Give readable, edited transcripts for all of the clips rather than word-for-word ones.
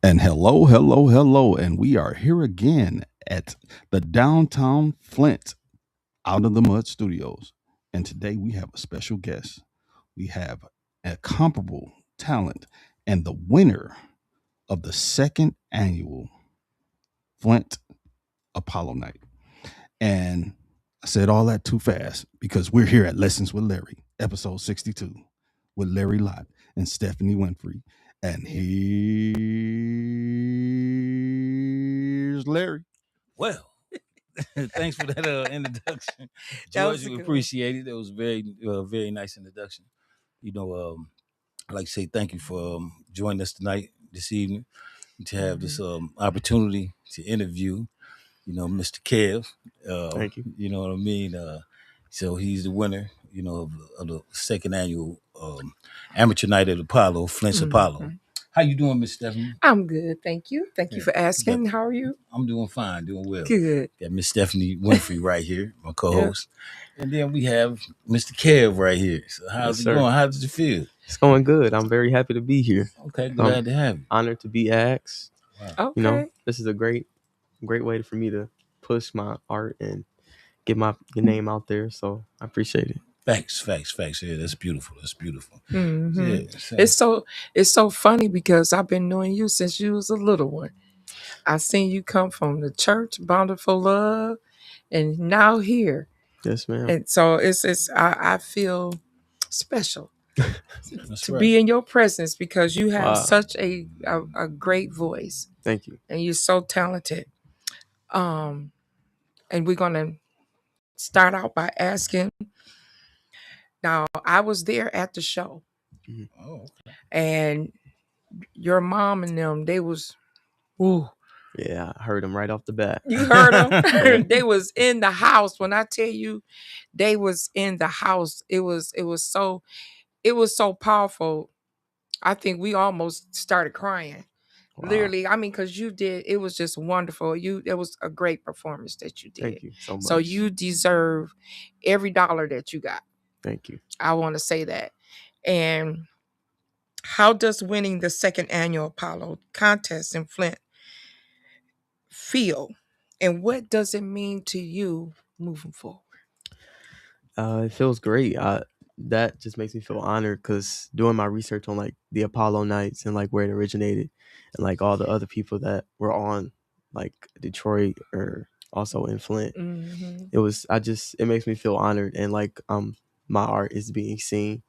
And hello, hello, hello. And we are here again at the downtown Flint Out of the Mud Studios. And today we have a special guest. We have a comparable talent and the winner of the second annual Flint Apollo Night. And I said all that too fast because we're here at Lessons with Larry, episode 62, with Larry Lott and Stephanie Winfrey. And here's Larry. Well, thanks for that introduction, That George. was a We good appreciate it. It was very nice introduction. I'd like to say thank you for joining us tonight, this evening, to have this opportunity to interview, Mr. Kev. Thank you. You know what I mean? So he's the winner, of the second annual Amateur Night at Apollo, Flints Apollo. How you doing, Miss Stephanie? I'm good, thank you. Thank you for asking. How are you? I'm doing fine, doing well. Good. Got Miss Stephanie Winfrey right here, my co-host. And then we have Mr. Kev right here. So how's Yes, it sir. going? How does it feel? It's going good. I'm very happy to be here. Okay, glad to have you. Honored to be asked. Wow. Okay. This is a great way for me to push my art and get my name out there. So I appreciate it. Facts. Yeah, that's beautiful. Mhm. Yeah, It's so funny because I've been knowing you since you was a little one. I seen you come from the church, Bountiful Love, and now here. Yes, ma'am. And so I feel special that's to right. be in your presence because you have Wow. such a great voice Thank you. and you're so talented. And we're gonna start out by asking. Now, I was there at the show, Oh, okay. and your mom and them, they was, ooh, Yeah, I heard him right off the bat. you heard them. They was in the house. When I tell you, they was in the house. It was so powerful. I think we almost started crying. Wow. Literally, I mean, because you did. It was just wonderful. It was a great performance that you did. Thank you so much. So you deserve every dollar that you got. Thank you. I want to say that. And how does winning the second annual Apollo contest in Flint feel? And what does it mean to you moving forward? It feels great. That just makes me feel honored because doing my research on like the Apollo nights and like where it originated and like all the other people that were on like Detroit or also in Flint, Mhm. it makes me feel honored and like my art is being seen.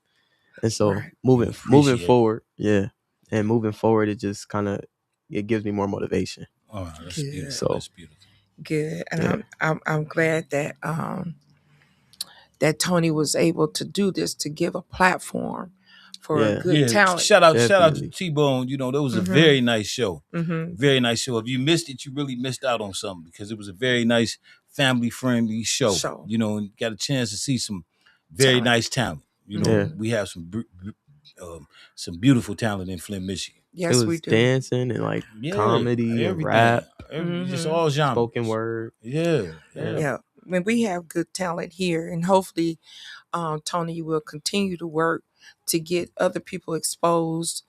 And so Right. moving Appreciate it. forward, and moving forward, it just it gives me more motivation. Oh, that's Good. beautiful. So- That's beautiful. Good. And Yeah. I'm glad that that Tony was able to do this to give a platform for Yeah. good talent. Shout out to Definitely. T-Bone. That was a Mhm. very nice show. Mm-hmm. Very nice show. If you missed it, you really missed out on something because it was a very nice family-friendly show. And got a chance to see some very Talent. nice talent. Yeah. We have some beautiful talent in Flint, Michigan. Yes, it we was do. dancing and like Yeah, comedy and everything. rap, Just Mhm. all genres. spoken word. Yeah. Yeah. When we have good talent here, and hopefully, Tony will continue to work to get other people exposed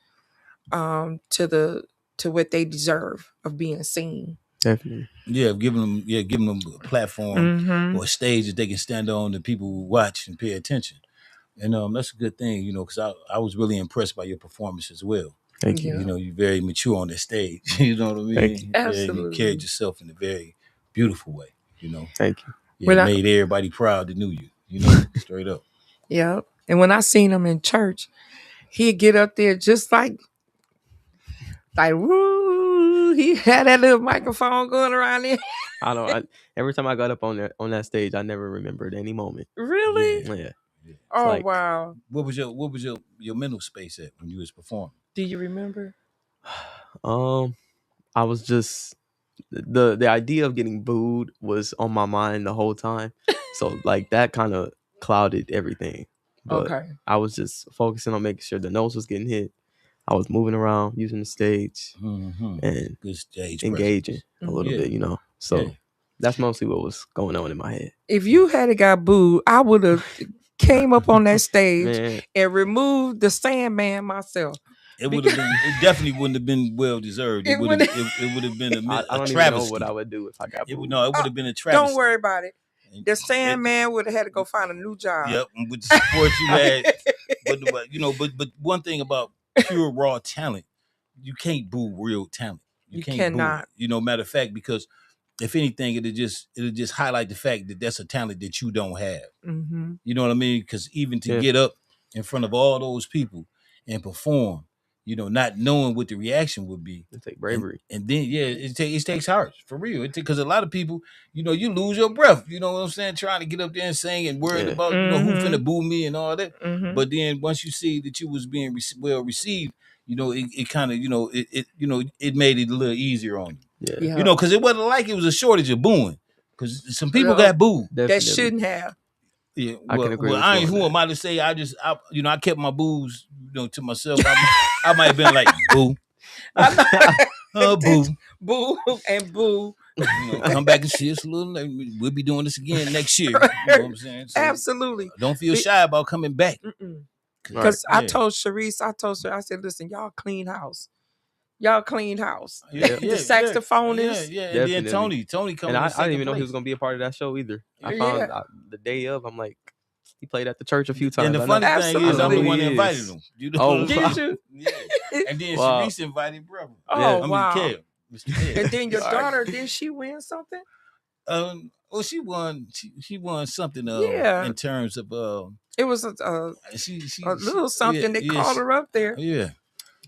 to what they deserve of being seen. Definitely. Yeah, giving them a platform Mm-hmm. or a stage that they can stand on that people will watch and pay attention. And that's a good thing, because I was really impressed by your performance as well. Thank you. Yeah. You're very mature on the stage. You know what I mean? Thank you. Absolutely. You carried yourself in a very beautiful way. Thank you. Yeah, When I- made everybody proud that knew you. Straight up. Yeah. And when I seen him in church, he'd get up there just like woo. He had that little microphone going around there. Every time I got up on that stage, I never remembered any moment. Really? Yeah. Oh, like- wow. What was your mental space at when you was performing? Do you remember? I was just the idea of getting booed was on my mind the whole time. So like that kind of clouded everything. But Okay. I was just focusing on making sure the notes was getting hit. I was moving around, using the stage, Mm-hmm. and Good stage engaging presence. a little Yeah. bit, So Yeah. that's mostly what was going on in my head. If you had got booed, I would have came up on that stage Man, and removed the Sandman myself. It would have been. It definitely wouldn't have been well deserved. It would have. It would have been I a don't even know travesty. what I would do if I got It would booed. no. It would have been a travesty. Don't worry about it. And The Sandman would have had to go find a new job. Yep, and with the support you had, but one thing about pure raw talent, you can't boo real talent. You can't cannot. boo. Matter of fact, because if anything, it'll just highlight the fact that that's a talent that you don't have. Mm-hmm. You know what I mean? Because even to Yeah. get up in front of all those people and perform, not knowing what the reaction would be. It take bravery. And then, it takes heart, for real. Because a lot of people, you lose your breath. You know what I'm saying? Trying to get up there and sing and worried Yeah. about, who finna boo me and all that. Mm-hmm. But then once you see that you was being well received, it kind of, it made it a little easier on you. Yeah. Because it wasn't like it was a shortage of booing. Because some people got booed. That Definitely. shouldn't have. Yeah, I can agree with I you ain't on who that. am I to say? I kept my boos, to myself. I might have been like boo, boo, Boo and boo. come back and see us a little. We'll be doing this again next year. You know what I'm saying? So Absolutely. don't feel shy about coming back. Because I told Sharice, I said, listen, y'all clean house. Yeah, The saxophonist. Yeah. And then Tony coming. And I didn't even know he place. was gonna be a part of that show either. I Yeah. found out the day of. I'm like, he played at the church a few times. And the I know. funny thing is, I'm the one that Absolutely invited is. him. You know Oh, what I'm Did saying? you? Yeah. And then Wow. Sharice invited brother. Oh, wow. Kev, Mr. Kev. And then your Sorry. daughter, didn't she win something? Well, she won. She won something. Yeah. In terms of It was a she little something. They called her up there. Yeah.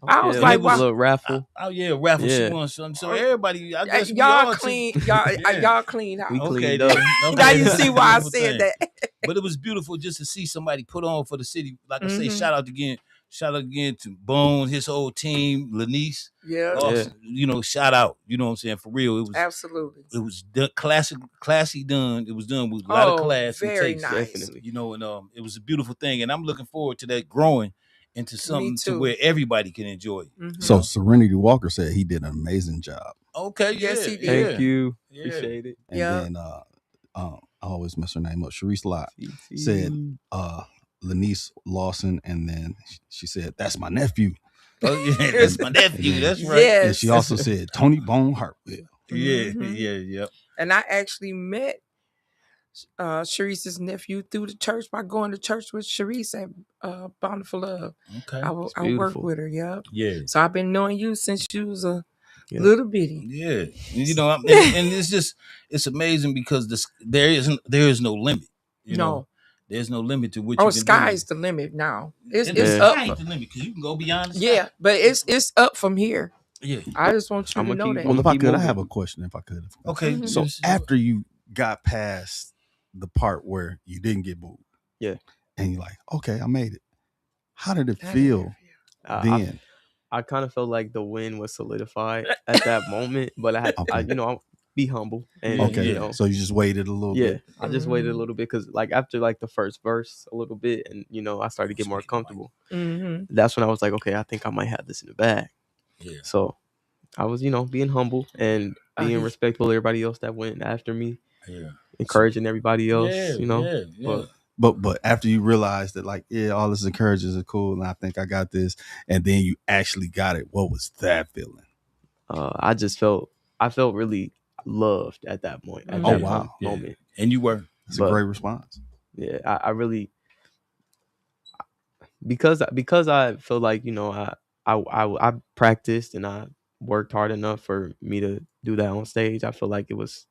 I was Yeah, like, it was wow. a little raffle. Raffle. Yeah. She won something. So everybody, I guess we Y'all all clean. took- Y'all, Yeah. y'all clean house. We Okay, cleaned up. then. Now Okay, you that's see a why I beautiful said thing. that. But it was beautiful just to see somebody put on for the city. Like I say, Mhm. shout out again to Bone, his whole team, Lanice. Yeah, Awesome. Shout out. You know what I'm saying? For real, it was absolutely. it was classy done. It was done with a lot of class and very taste. nice. Definitely. And it was a beautiful thing, and I'm looking forward to that growing into something to too. where everybody can enjoy it. Mhm. So Serenity Walker said he did an amazing job. Okay, Yes, he did. Thank you. Yeah. Appreciate it. And Yeah. then I always mess her name up. Sharice Lott TT. said Lanice Lawson, and then she said, "That's my nephew." Oh yeah, that's my nephew. That's right. Yes. And she also said Tony Bone Hartwell. Yeah, Mhm. yeah. And I actually met Sharice's nephew through the church by going to church with Sharice at Bountiful Love. Okay. I worked beautiful. with her, yeah. Yeah. So I've been knowing you since you was a Yeah. little bitty. Yeah. And it's amazing because there is no limit. No. There's no limit to which Oh, you can sky's the limit now. It's do. up. Sky ain't the limit because you can go beyond the sky. Yeah, but it's up from here. Yeah. I just want you I'ma to know keep that. going. Well, if I keep could, I moving. have a question. If I could. Okay. Mhm. So Yes. after you got past the part where you didn't get booed, Yeah. and you're like, okay, I made it. How did it How did feel I then? kind of felt like the win was solidified at that moment, but I had, Okay. I'll be humble and Okay, Yeah. so you just waited a little yeah, bit. I just waited a little bit because like after like the first verse a little bit, and I started to get more comfortable. Mm-hmm. That's when I was like, okay, I think I might have this in the bag. Yeah. So I was, being humble and being respectful of everybody else that went after me, Yeah. encouraging everybody else. Yeah. But after you realized that, like, yeah, all this encourages is cool, and I think I got this, and then you actually got it. What was that feeling? I felt really loved at that point. At Oh, that wow. moment. And you were. It's But- a great response. Yeah, I really because I feel like I practiced and I worked hard enough for me to do that on stage. I feel like it was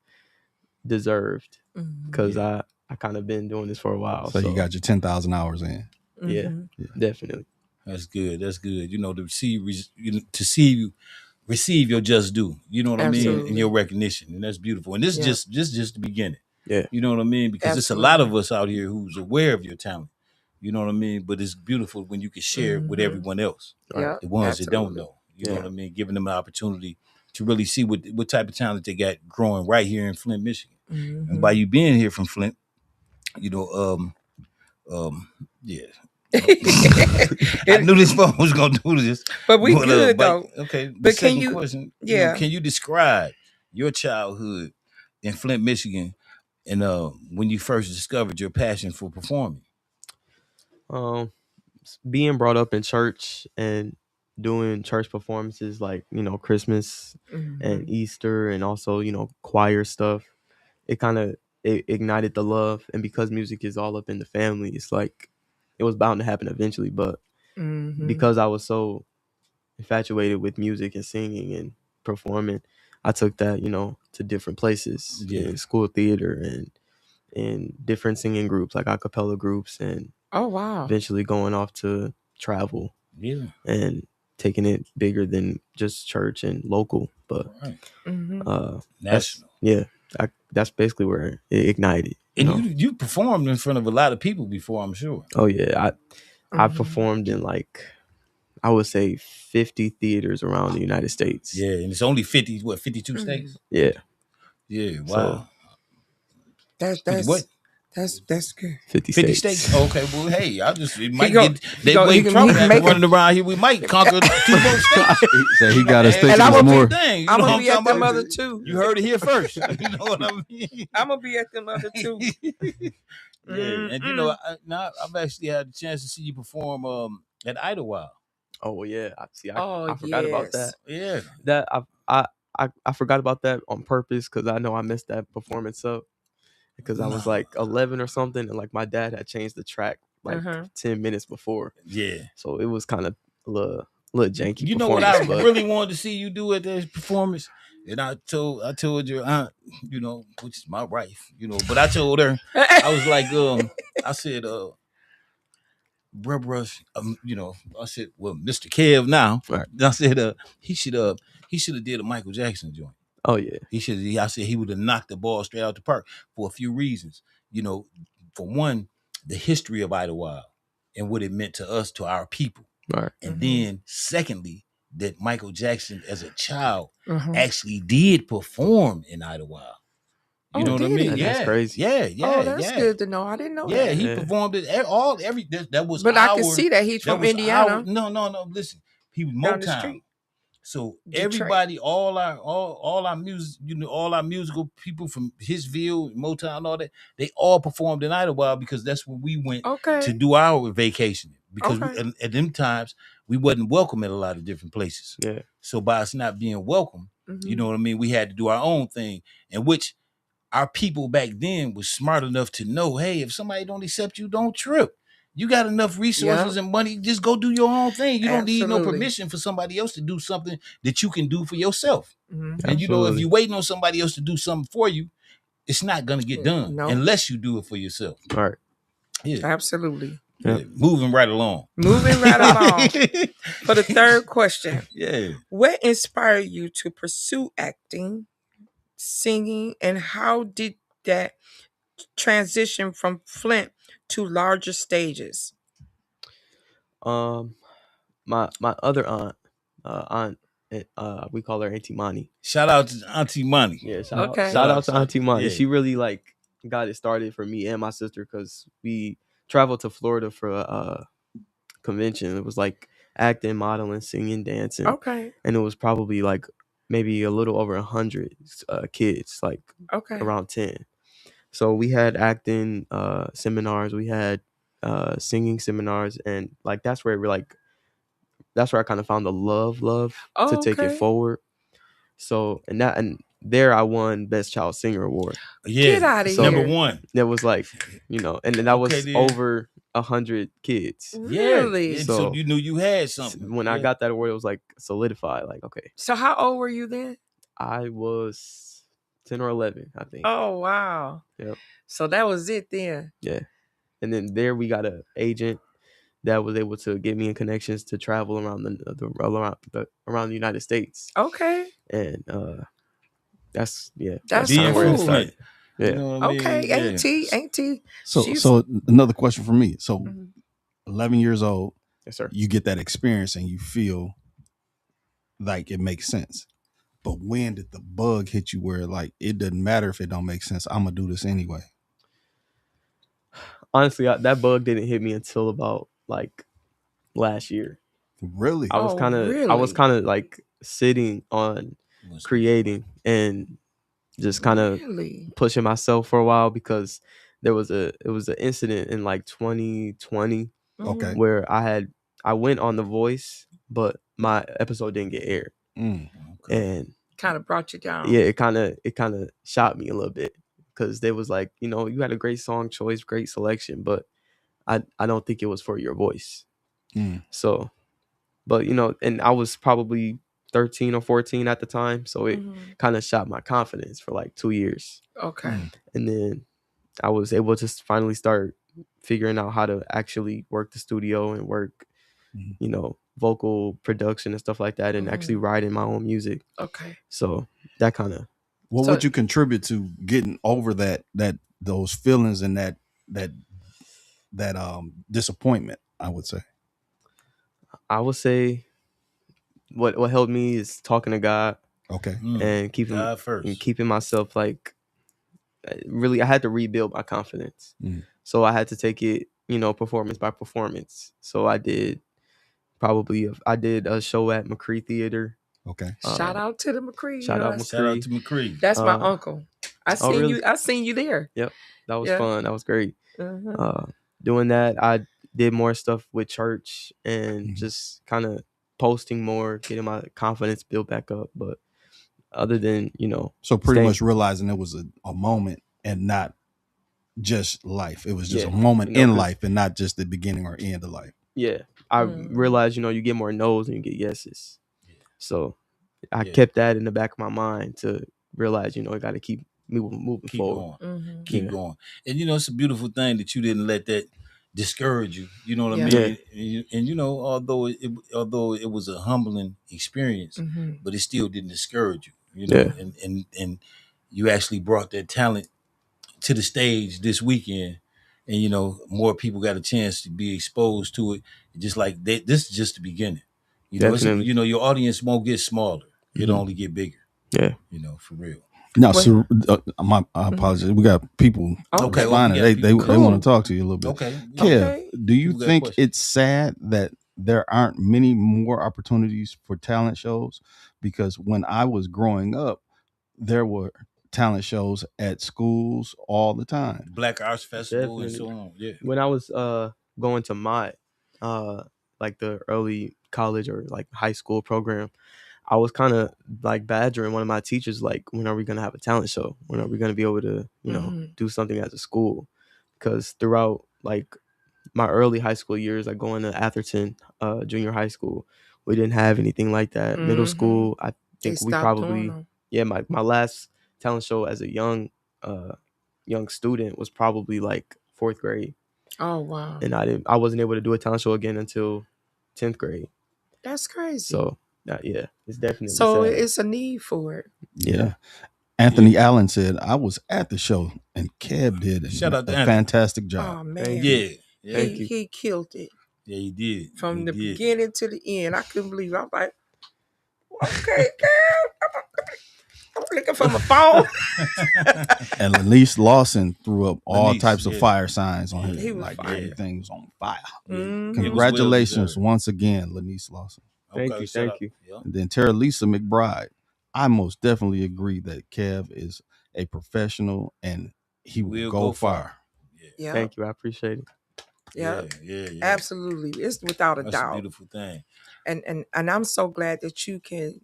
deserved because I kind of been doing this for a while. So you got your 10,000 hours in. Yeah, definitely. That's good. To see you receive your just due. You know what I mean? Absolutely. And your recognition. And that's beautiful. And this Yeah. is just the beginning. Yeah. You know what I mean? Because there's a lot of us out here who's aware of your talent. You know what I mean? But it's beautiful when you can share it with everyone else. Yeah, The ones that don't absolutely. know. You know what I mean? Giving them an opportunity to really see what type of talent they got growing right here in Flint, Michigan. Mm-hmm. And by you being here from Flint, yeah. I knew this phone was gonna do this. But we good though. Okay. The But can second you- question, yeah. can you describe your childhood in Flint, Michigan, and when you first discovered your passion for performing? Being brought up in church and doing church performances like, Christmas Mhm. and Easter, and also, choir stuff. It kind of ignited the love. And because music is all up in the family, it's like it was bound to happen eventually. But Mhm. because I was so infatuated with music and singing and performing, I took that, to different places, Yeah. in school theater and in different singing groups, like a cappella groups, and Oh wow. eventually going off to travel Yeah. and taking it bigger than just church and local. But Right. Mhm. National. That's basically where it ignited. And you performed in front of a lot of people before, I'm sure. Oh yeah, I Mhm. performed in like, I would say 50 theaters around the United States. Yeah, and it's only 52 states? Yeah. Yeah, So wow. That's What? that's good. 50 50 states. states? Okay, well, hey, it might go- get he they go- he wait can- Trump he can back make it. running around here. We might conquer 2 more states. He said he got to Hey, stick And to I'm some gonna more. thing. You I'm know gonna what be I'm at them talking about? other two. You heard it here first. You know what I mean? I'm gonna be at them other two. Yeah, and I've actually had the chance to see you perform at Idlewild. Oh yeah, Oh, I forgot about yes. that. Yeah, That I forgot about that on purpose because I know I messed that performance up because I was No. like 11 or something, and like my dad had changed the track like 10 minutes before, yeah. so it was kind of a little janky. You know what I but really wanted to see you do at this performance, and I told your aunt, which is my wife, but I told her, I was like, I said, bruh, I said, well, Mr. Kev now, Right. I said, he should have did a Michael Jackson joint. Oh yeah, I said he would have knocked the ball straight out the park for a few reasons. For one, the history of Idlewild and what it meant to us, to our people. right. And then secondly, that Michael Jackson as a child Mhm. actually did perform in Idlewild. You know what I did mean? he? Yeah, That's crazy. Yeah. Oh, that's good to know. I didn't know Yeah, that. he performed it that was But I can see that he's from Indiana. No. Listen, he was Down the Motown. street. So Detroit. everybody, all our music, all our musical people from Hitsville, Motown, all that, they all performed in Idlewild because that's where we went to do our vacation. Because at them times we wasn't welcome at a lot of different places. Yeah. So by us not being welcome, you know what I mean, we had to do our own thing, in which our people back then was smart enough to know, hey, if somebody don't accept you, don't trip. You got enough resources and money, just go do your own thing. You don't need no permission for somebody else to do something that you can do for yourself. And Absolutely. if you're waiting on somebody else to do something for you, it's not gonna get done unless you do it for yourself. Right. Yeah. Absolutely. Yeah. Moving right along. For the third question. Yeah. What inspired you to pursue acting, singing, and how did that transition from Flint to larger stages? My other aunt, we call her Auntie Monty. Shout out to Auntie Monty. Yeah, shout out to Auntie Monty. Yeah. She really got it started for me and my sister because we traveled to Florida for a convention. It was like acting, modeling, singing, dancing. Okay. And it was probably like maybe a little over 100 kids, like around 10. So we had acting seminars, we had singing seminars, and like that's where I kind of found the love to take it forward. So and there I won Best Child Singer Award. Yeah, get out of here. Number 1. That was like, and then that was over 100 kids. Really? Yeah. So you knew you had something. When I got that award, it was like solidified. Like, okay. So how old were you then? I was 10 or 11, I think. Oh wow. Yep. So that was it then. Yeah. And then there we got an agent that was able to get me in connections to travel around around the United States. Okay. And that's cool. Where it started. Yeah. You know what I mean? Okay. Auntie. So another question for me. So 11 years old, yes, sir. You get that experience and you feel like it makes sense. But when did the bug hit you where like it doesn't matter if it don't make sense, I'm gonna do this anyway? Honestly, that bug didn't hit me until about like last year. Really? I was kind of like sitting on creating and just kind of pushing myself for a while because it was an incident in like 2020 okay, where I went on The Voice, but my episode didn't get aired, Okay. and kind of brought you down. yeah, it kind of shot me a little bit because they was like, you had a great song choice, great selection, but I don't think it was for your voice. So, but and I was probably 13 or 14 at the time, so it kind of shot my confidence for like 2 years. Okay. And then I was able to finally start figuring out how to actually work the studio and work, vocal production and stuff like that, and actually writing my own music. Okay. So that kind of. What would you contribute to getting over those feelings and that disappointment? I would say what helped me is talking to God. Okay. And keeping God first. and keeping myself like really, I had to rebuild my confidence. So I had to take it, performance by performance. So I did a show at McCree Theater. Okay. Shout out to the McCree. Shout out to McCree. That's my uncle. I seen you there. Yep. That was fun. That was great. Doing that, I did more stuff with church and just kind of posting more, getting my confidence built back up. But other than, so pretty much realizing it was a moment and not just life. It was just a moment in life and not just the beginning or end of life. Yeah. I realized, you get more no's and you get yeses. So I kept that in the back of my mind to realize, I got to keep moving forward. Keep going. And, it's a beautiful thing that you didn't let that discourage you. You know what I mean? Yeah. And, although it was a humbling experience, but it still didn't discourage you. And you actually brought that talent to the stage this weekend, and more people got a chance to be exposed to it. Just like this is just the beginning. Your audience won't get smaller; it'll only get bigger. Yeah, for real. Now, so my apologies. We got people. Okay, they want to talk to you a little bit. Okay, Kev, do you think it's sad that there aren't many more opportunities for talent shows? Because when I was growing up, there were talent shows at schools all the time. Black Arts Festival and so on. Yeah. When I was going to my like the early college or like high school program, I was kind of like badgering one of my teachers, like, when are we going to have a talent show? When are we going to be able to, do something as a school? Because throughout like my early high school years, like going to Atherton junior high school, we didn't have anything like that. Middle school, I think we probably, my last talent show as a young student was probably like 4th grade. Oh, wow. And I wasn't able to do a talent show again until 10th grade. That's crazy. So it's definitely so sad. It's a need for it. Yeah. Anthony Allen said, I was at the show and Kev did a fantastic job. Oh, man. Yeah. He killed it. Yeah, he did. From the beginning to the end. I couldn't believe it. I'm like, okay, Kev. I'm looking for my phone. And Lenise Lawson threw up all types of fire signs on him. He was like fire. Everything was on fire. Congratulations once again, Lenise Lawson. Thank you. Yeah. And then Tara Lisa McBride. I most definitely agree that Kev is a professional and he will go far. Yeah. Thank you. I appreciate it. Yeah. Absolutely. It's without a doubt. That's a beautiful thing. And I'm so glad that you can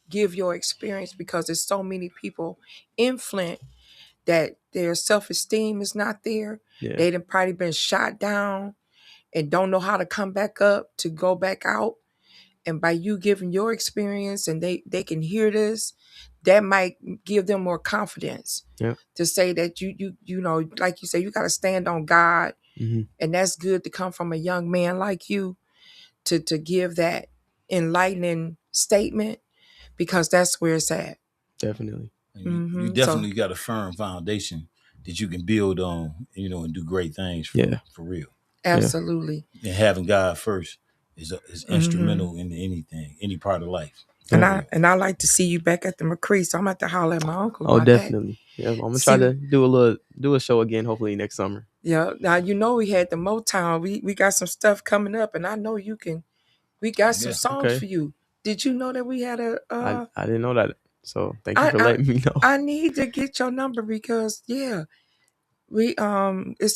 give your experience, because there's so many people in Flint that their self-esteem is not there. Yeah. They done probably been shot down and don't know how to come back up to go back out. And by you giving your experience and they can hear this, that might give them more confidence to say that you know, like you say, you got to stand on God. And that's good to come from a young man like you to give that enlightening statement, because that's where it's at. Definitely. You definitely got a firm foundation that you can build on, and do great things for real. Absolutely. And having God first is instrumental in anything, any part of life. And I like to see you back at the McCree, so I'm going to have to holler at my uncle. Oh, definitely. That. Yeah, I'm gonna try to do a show again, hopefully next summer. Yeah. Now we had the Motown. We got some stuff coming up, and I know you can. We got some songs for you. Did you know that we had a? I didn't know that. So thank you for letting me know. I need to get your number because we it's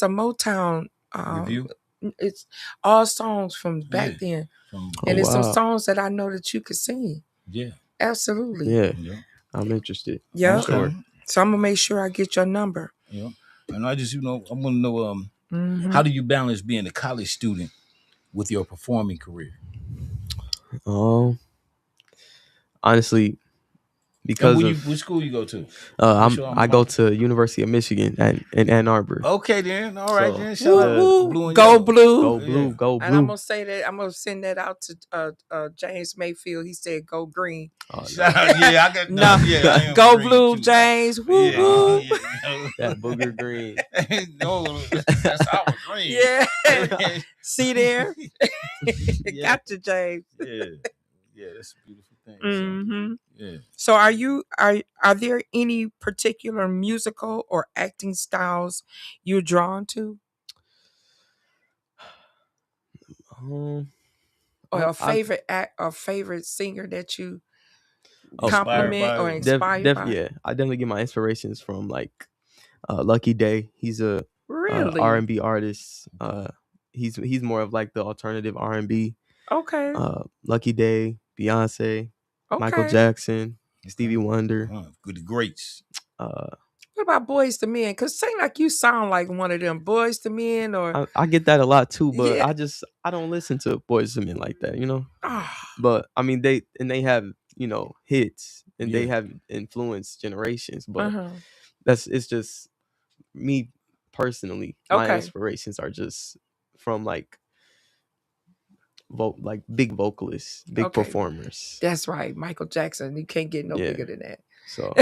a Motown review. It's all songs from back then. And it's some songs that I know that you could sing. Yeah. Absolutely. Yeah. Yeah. I'm interested. Yeah. For sure. So I'm gonna make sure I get your number. Yeah. And I just, I want to know, Mhm. how do you balance being a college student with your performing career? Honestly, because of which school you go to? I go to University of Michigan in Ann Arbor. Okay, then. All right, So, then. Shout out Woo, Blue and go Yellow. blue. Go blue, Yeah. go And I'm blue. gonna say that I'm gonna send that out to James Mayfield. He said go green. Oh, no. Shout out, yeah, I got No, yeah, I am go green blue, too. James. Woo Yeah, woo. yeah. That booger green. No, that's our green. Yeah. See there? Yeah. Got you, James. Yeah, that's a beautiful thing. Mm-hmm. Yeah. So are there any particular musical or acting styles you're drawn to? Or a favorite act or favorite singer that you compliment or inspired by? Yeah, I definitely get my inspirations from like Lucky Day. He's a Really? R&B artist. He's more of like the alternative R&B. Okay. Lucky Day, Beyonce, Michael Okay. Jackson, Stevie Wonder. Good, the greats. What about Boys to Men? Because seem like you sound like one of them Boys to Men, or I get that a lot too, but Yeah. I don't listen to Boys to Men like that, you know. Ah, But I mean they have hits and they Yeah. have influenced generations, but uh-huh. it's just me personally. My Okay. inspirations are just from like big vocalists, big Okay. performers. That's right, Michael Jackson. You can't get no Yeah. bigger than that. So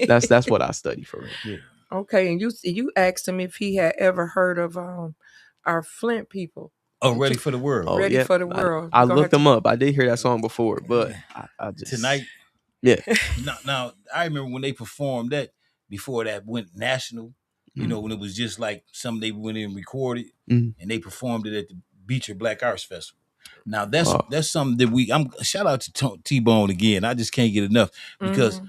that's what I study for. Yeah. Okay, and you asked him if he had ever heard of our Flint people. Oh, Ready for the World. Ready yeah. for the World. I You're gonna looked have them up. I did hear that song before, but I just Tonight. Yeah. Now, I remember when they performed that before that went national. You know, when it was just like something they went in and recorded, and they performed it at the Beecher Black Arts Festival. Now that's something that I'm shout out to T-Bone again. I just can't get enough because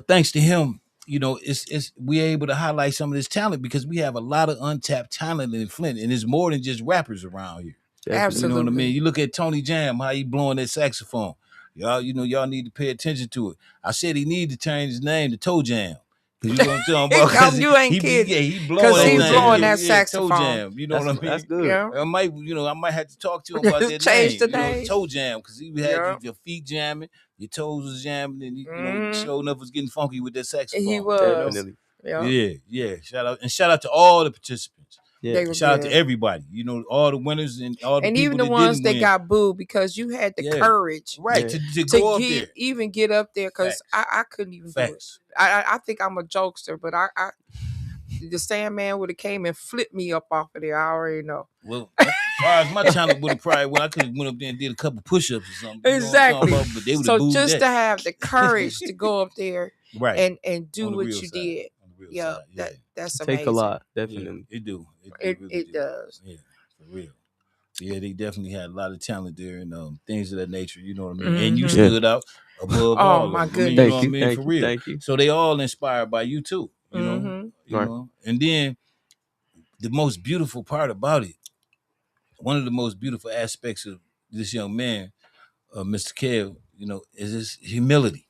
thanks to him, it's we're able to highlight some of this talent because we have a lot of untapped talent in Flint, and it's more than just rappers around here. Absolutely. You know what I mean? You look at Tony Jam, how he blowing that saxophone. Y'all need to pay attention to it. I said he need to change his name to Toe Jam. Cause you know what I'm talking about? You ain't kidding. He blowing he's that blowing thing. that saxophone. Toe Jam. You know what I mean? That's good. Yeah. I might have to talk to him about that Change name. the name. Toe Jam, because he had your feet jamming, your toes was jamming, and you showing up was getting funky with that saxophone. He was. Definitely. Yeah. Shout out to all the participants. Yeah. Shout out to everybody. All the winners and all the and people even the that ones didn't that win. got booed because you had the courage, right? To go up there, even get up there. Because I couldn't even do it. I think I'm a jokester, but I the Sandman would have came and flipped me up off of there. I already know. Well, as far as my talent would have probably, I could have went up there and did a couple push-ups or something. Exactly. But they would have So booed just that. to have the courage to go up there, right, and do what you side. did. Yeah, that's amazing. Take a lot, definitely. Yeah, it do. It does. Yeah, for real. Yeah, they definitely had a lot of talent there and things of that nature. You know what I mean? And you stood out above all. Oh my of them. goodness! You know what I mean? For real. Thank you. So they all inspired by you too. You know. You know. And then the most beautiful part about it, one of the most beautiful aspects of this young man, Mr. Kev, is his humility.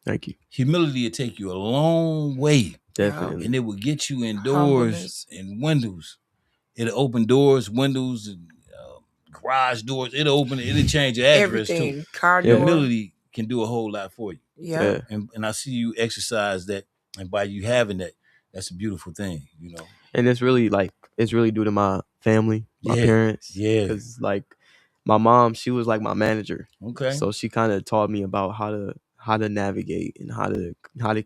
Thank you. Humility will take you a long way. Definitely. And it will get you in doors and windows. It'll open doors, windows, and garage doors. It'll change your address Everything. too. Car door. Humility can do a whole lot for you. Yeah. And I see you exercise that, and by you having that, that's a beautiful thing, And it's really due to my family, my parents. Yeah. Because like my mom, she was like my manager. Okay. So she kind of taught me about how to navigate and how to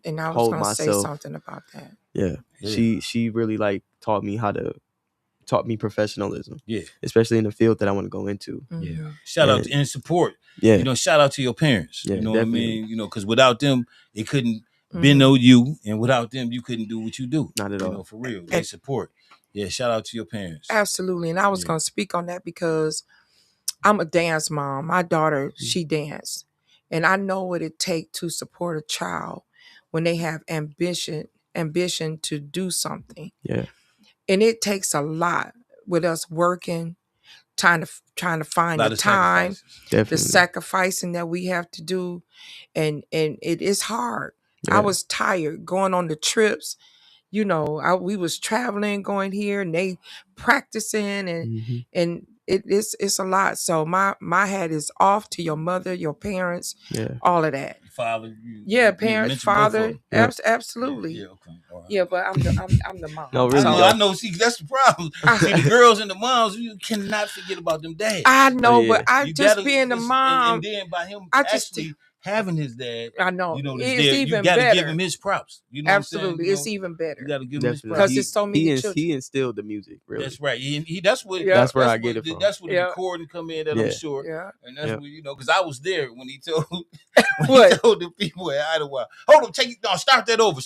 and I was hold gonna myself. say something about that. Yeah. She really taught me professionalism. Yeah. Especially in the field that I want to go into. Yeah. Shout out to and support. Yeah. Shout out to your parents. Yeah, you know definitely. what I mean? Because without them, it couldn't been no you, and without them, you couldn't do what you do. Not at all. For real. They support. Yeah, shout out to your parents. Absolutely. And I was gonna speak on that because I'm a dance mom. My daughter, she danced. And I know what it takes to support a child when they have ambition to do something. Yeah. And it takes a lot with us working, trying to A find lot the of time, sacrifices. the Definitely. sacrificing that we have to do, and it is hard. I Yeah. was tired going on the trips. You know, we was traveling, going here, and they practicing, and it's a lot. So my hat is off to your mother, your parents, Yeah. all of that. Father, Yeah, you parents, mentioned both of father, them. Yep. absolutely. Yeah, okay. All right. Yeah, but I'm the mom. No, really, So- though. I know. See, that's the problem. See, the girls and the moms, you cannot forget about them dads. I know, yeah. but I You just gotta- being the it's- mom. and then by him I just- actually having his dad, I know you know, it's there, you even got to give better. him his props. You know Absolutely, what I'm saying? it's even better. You got to give him his Definitely. props. 'Cause it's so many children. He instilled the music, really. That's right. He that's what Yeah. That's where I get it from. That's where the Yeah. recording come in. That Yeah. I'm sure. Yeah. And that's Yep. where, you know, because I was there when he told What? he told the people at Idlewild, hold on, start that over.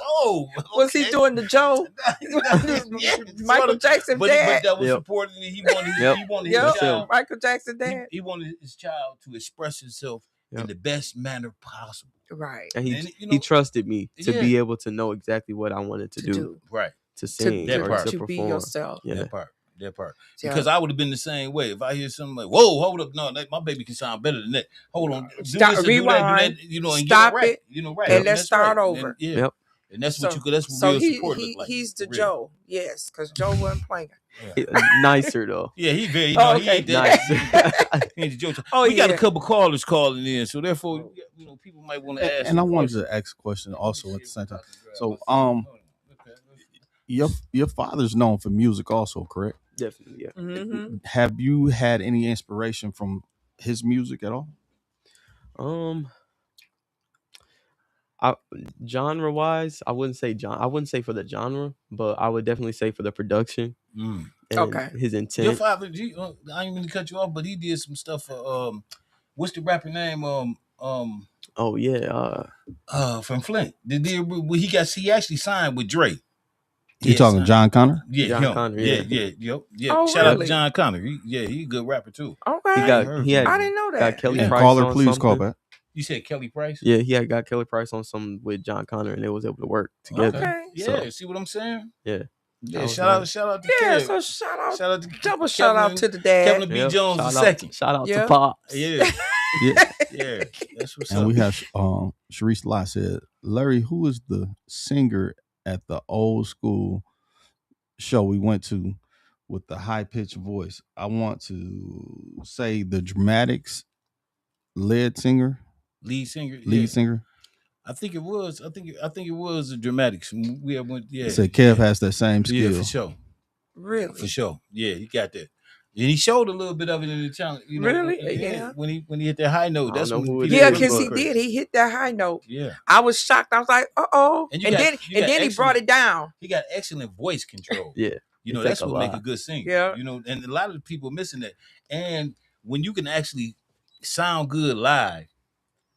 Oh, Was he okay. doing the Joe? Yeah, Michael sort of. Jackson But dad? that was Yep. supporting it. He wanted Yep. he wanted Yeah, his That's child. Michael Jackson dad. He wanted his child to express himself Yep. in the best manner possible. Right. And he And, you he know, trusted me to yeah. be able to know exactly what I wanted to do, do. Right. to sing that or part. to To be perform. yourself. Yeah. That part. Yeah. Because I would have been the same way. If I hear something like, whoa, hold up, no, my baby can sound better than that. Hold on. Do Stop, this and rewind, do that, you know, and stop get it right. it, You know, right. and let's that's start right. over. And, yeah. Yep. And that's So, what that's what so real he, support he look like. he's the for real. Joe. Yes, because Joe wasn't playing. Nicer though. Yeah, he very, you Oh, know, okay. he ain't that. Nice. He ain't the joke. Oh, we got yeah. a couple callers calling in, so therefore, you know, people might want to ask. And I some wanted questions. to ask a question also at the same time. So, Okay. your father's known for music also, correct? Definitely, yeah. Mm-hmm. Have you had any inspiration from his music at all? Genre wise, I wouldn't say for the genre, but I would definitely say for the production and Okay. his Your intent. father, I didn't mean to cut you off, but he did some stuff for what's the rapper name? Oh yeah, From Flint. He actually signed with Dre. You talking signed. John Connor? Yeah, John him. Connor, Yeah. yeah. Oh, Shout out to really? John Connor. He a good rapper too. Okay. he heard I from didn't know got that. Kelly Yeah. Price Caller, on please call something. back. You said Kelly Price? Yeah, he had got Kelly Price on something with John Connor, and they was able to work together. Okay. Yeah, So, see what I'm saying? yeah. Yeah, That was shout nice. out to Yeah. Kev. So shout out, Shout out to double shout out to the dad. Kevelin B Yep. Jones II. Shout out Yeah. to Pops. Yeah. Yeah. Yeah. That's what's And up. we have Sharice Lott said, Larry, who is the singer at the old school show we went to with the high pitched voice? I want to say the Dramatics lead singer. Lead singer. I think it was the Dramatics. We had went. Yeah. They said Kev has that same skill. Yeah, for sure. Really? For sure. Yeah, he got that. And he showed a little bit of it in the challenge. You know, Really? Yeah. Yeah. When he hit that high note, I that's don't when know who it people Yeah, is, because really he go crazy. did. He hit that high note. Yeah. I was shocked. I was like, uh-oh. And And then he brought it down. He got excellent voice control. Yeah. You know, It that's take a what make a lot. good singer. Yeah. You know, and a lot of people missing that. And when you can actually sound good live,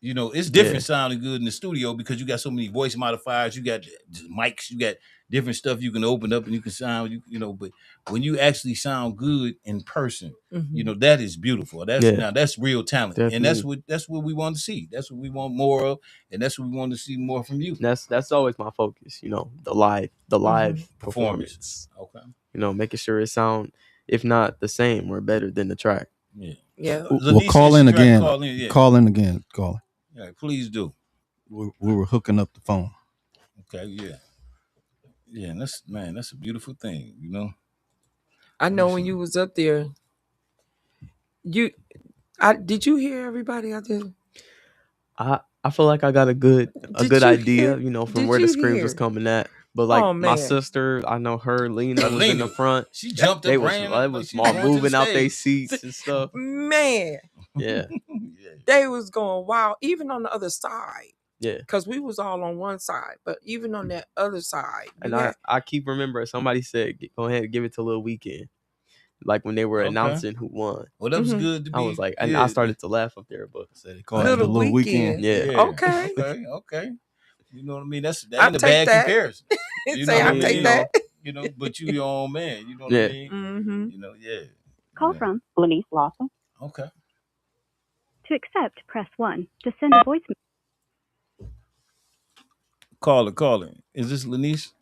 you know, it's different sounding good in the studio because you got so many voice modifiers, you got mics, you got different stuff you can open up and you can sound, you know, but when you actually sound good in person, you know, that is beautiful. That's real talent. Definitely. And that's what we want to see. That's what we want more of, and that's what we want to see more from you. That's always my focus, you know, the live performance. Okay. You know, making sure it sound, if not the same or better than the track. Yeah. Yeah. Well, call in again. Yeah. Call in again. Call. Yeah, please do. We were hooking up the phone. Okay, yeah. Yeah, and that's a beautiful thing, you know. I know when you was up there, did you hear everybody out there? I feel like I got a good Did you idea, hear- you know, from did where the you screams was hear? coming at. But like Oh, my man. sister, I know her, Lena was in the front. She jumped up, They was ran, they like was she all going to the moving out their stage. seats and stuff. Man, Yeah, Yeah. they was going wild, even on the other side. yeah. Because we was all on one side, but even on that other side. And I keep remembering somebody said, "Go ahead and give it to Lil Weekend." Like when they were Okay. announcing who won. Well, that was Mhm. good to be. I was like, and yeah. I started to laugh up there, but Said they called it the Little little weekend. Weekend. yeah. Okay. Okay. You know what I mean? That I'll ain't a take bad that. comparison. You Say, know I'll what I take mean? that. You know, but you your own man. You know what Yeah. I mean? Mm-hmm. You know, yeah. Call Yeah. from Lanice Lawson. Okay. To accept, press 1. To send a voice Call it. Is this Lanice?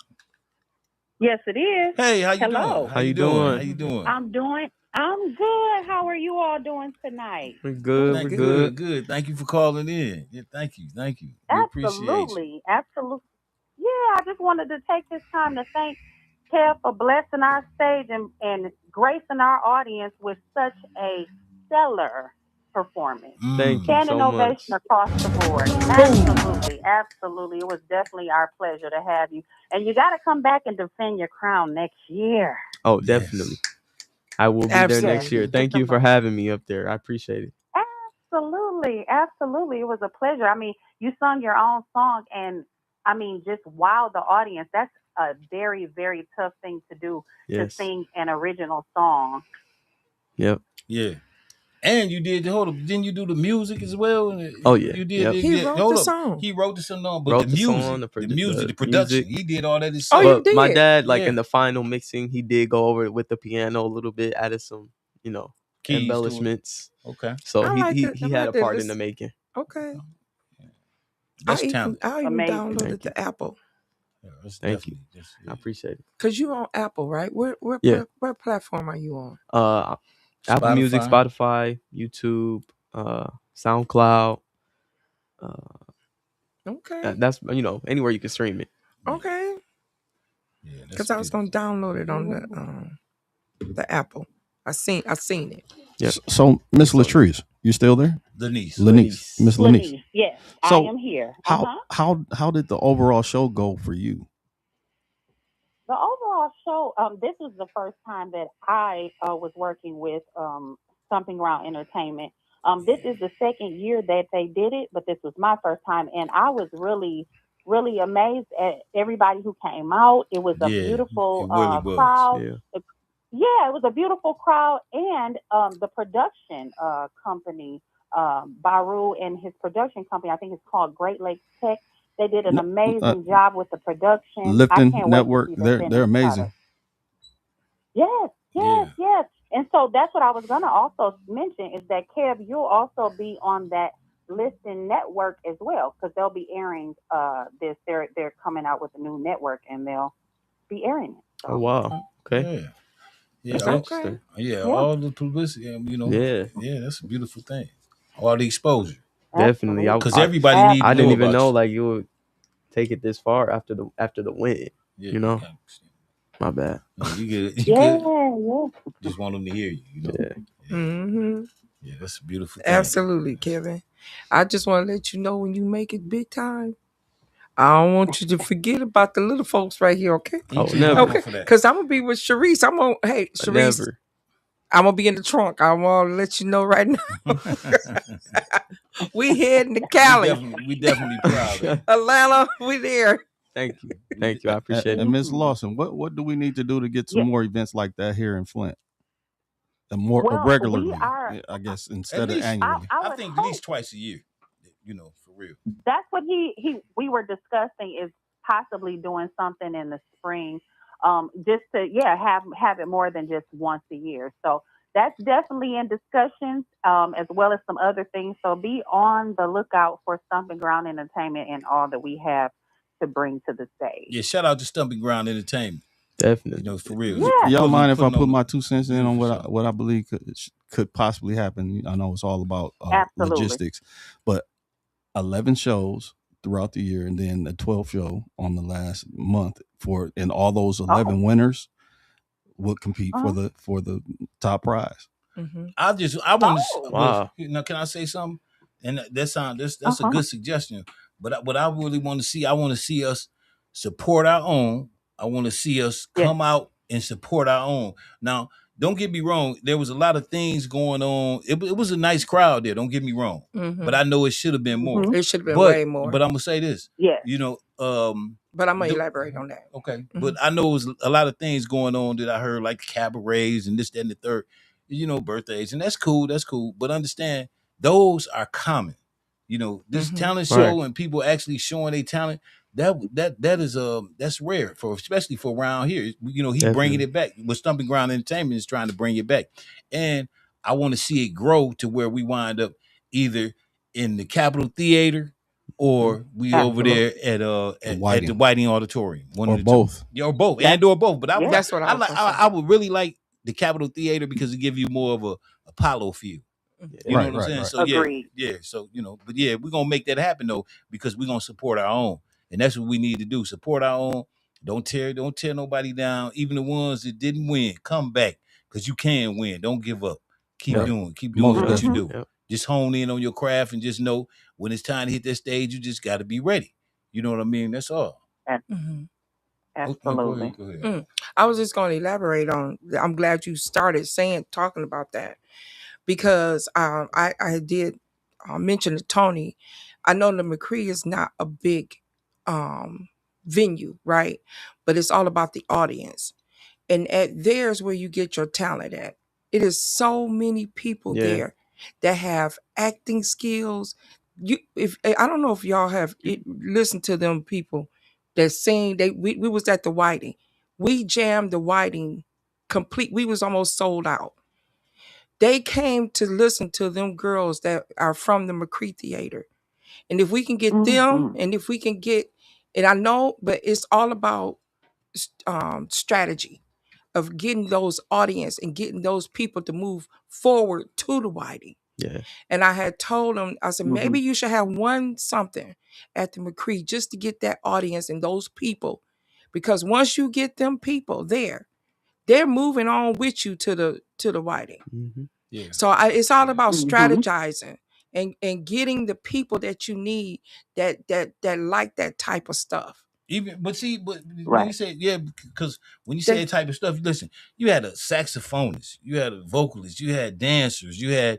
Yes, it is. Hey, how you Hello. doing? How you doing? How you doing? I'm good. How are you all doing tonight? We're good. We're Thank good. good. Thank you for calling in. Yeah, thank you. We appreciate you. Absolutely. Yeah, I just wanted to take this time to thank Kev for blessing our stage and gracing our audience with such a stellar performance. Thank you Standing so much. ovation across the board. Boom. Absolutely. It was definitely our pleasure to have you. And you got to come back and defend your crown next year. Oh, Yes. definitely. I will be there Yes. next year. Absolutely. Thank you for having me up there. I appreciate it. Absolutely. It was a pleasure. I mean, you sung your own song and I mean, just wow the audience. That's a very, very tough thing to do, to Yes. sing an original song. Yep. Yeah. And you did didn't you do the music as well? Oh, yeah. You did. Yep. He wrote the song. He wrote the song, but Wrote the the music, song, the the production, music. he did all that Oh, himself. you But my did? dad, like Yeah. in the final mixing, he did go over it with the piano a little bit, added some, Keys to it. embellishments. Okay. So I like he it. he I had like a that part in the listen. making. Okay. That's talent. I even Amazing. downloaded Thank you. the Apple. Yeah, that's Thank you. definitely. I appreciate it. Cause you on Apple, right? Yeah. What platform are you on? Apple Music, Spotify. Spotify, YouTube, SoundCloud. Okay. That's anywhere you can stream it. Okay. Yeah, that's Because I was gonna download it on the Apple. I seen it. Yep. So, Miss So- Latrice, you still there? Lanice. Lanice, Miss Lanice. Lanice, yes, So, I am here. How did the overall show go for you? The overall show, this was the first time that I was working with Stomping Ground Entertainment. This is the second year that they did it, but this was my first time, and I was really, really amazed at everybody who came out. It was a beautiful it really was. crowd. Yeah. Yeah, it was a beautiful crowd, and the production company, Baru and his production company, I think it's called Great Lakes Tech. They did an amazing job with the production. I Lifton can't Network, wait to see the they're finished amazing. product. Yes. And so that's what I was gonna also mention is that Kev, you'll also be on that Listen network as well because they'll be airing this. They're coming out with a new network and they'll be airing it. So. Oh wow. Okay. Yeah. That's Okay. interesting. Yeah, all the publicity, Yeah. that's a beautiful thing. All the exposure, Definitely. because everybody needs to I know didn't even about know you. like you would take it this far after the win. Yeah, My bad. you good. Yeah. Just want them to hear you. Yeah. Mm-hmm. Yeah, that's a beautiful thing. Absolutely, Kevin. I just want to let you know when you make it big time, I don't want you to forget about the little folks right here, okay? Oh, never. Okay, because I'm gonna be with Sharice. Hey, Sharice, Never. I'm gonna be in the trunk. I want to let you know right now. We heading to Cali. We definitely proud of you. Atlanta, we there. Thank you. I appreciate And it. Miss Lawson, what do we need to do to get some more events like that here in Flint? And more regularly, I guess, instead of annually. I think at least twice a year. For real. That's what we were discussing is possibly doing something in the spring, just to have it more than just once a year. So that's definitely in discussions, as well as some other things. So be on the lookout for Stomping Ground Entertainment and all that we have to bring to the stage. Yeah, shout out to Stomping Ground Entertainment. Definitely. For real. Yeah. Y'all mind if I put my 2 cents in on what I believe could possibly happen? I know it's all about logistics, but 11 shows throughout the year, and then a 12th show on the last month and all those 11 winners would compete for the top prize. Mm-hmm. I want to. Wow. Can I say something? And that's a good suggestion. But what I really want to see, I want to see us support our own. I want to see us come out and support our own. Now, don't get me wrong. There was a lot of things going on. It was a nice crowd there. Don't get me wrong. Mm-hmm. But I know it should have been more. It should have been way more. But I'm gonna say this. Yes. But I'm gonna elaborate on that. Okay. Mm-hmm. But I know it was a lot of things going on that I heard, like cabarets and this, that, and the third. Birthdays, and that's cool. That's cool. But understand, those are common. This talent show and people actually showing their talent. That is that's rare especially for around here. He bringing it back. With Stomping Ground Entertainment is trying to bring it back, and I want to see it grow to where we wind up either in the Capitol Theater or we over there at the Whiting Auditorium, one or of the both. two. Yeah, or both, or both. But That's what I was gonna say. I would really like the Capitol Theater because it give you more of a Apollo feel. You know what I'm saying? Right. So Agreed. yeah. So but yeah, we're gonna make that happen though, because we're gonna support our own. And that's what we need to do. Support our own. Don't tear nobody down. Even the ones that didn't win, come back. Because you can win. Don't give up. Keep doing what you do. Yep. Just hone in on your craft and just know when it's time to hit that stage, you just gotta be ready. You know what I mean? That's all. Absolutely. Go ahead. I was just going to elaborate on. I'm glad you started talking about that, because I did mention to Tony. I know the McCree is not a big venue, right? But it's all about the audience, and there's where you get your talent at. It is so many people there that have acting skills. If I don't know if y'all have listened to them people that sing. We was at the Whiting. We jammed the Whiting complete. We was almost sold out. They came to listen to them girls that are from the McCree Theater. And if we can get them, and if we can get, and I know, but it's all about strategy of getting those audience and getting those people to move forward to the Whiting. Yeah. And I had told them, I said, maybe you should have one something at the McCree just to get that audience and those people. Because once you get them people there, they're moving on with you to the Whiting. Yeah. So it's all about strategizing and getting the people that you need that like that type of stuff. When you say because when you say that type of stuff, listen, you had a saxophonist, you had a vocalist, you had dancers, you had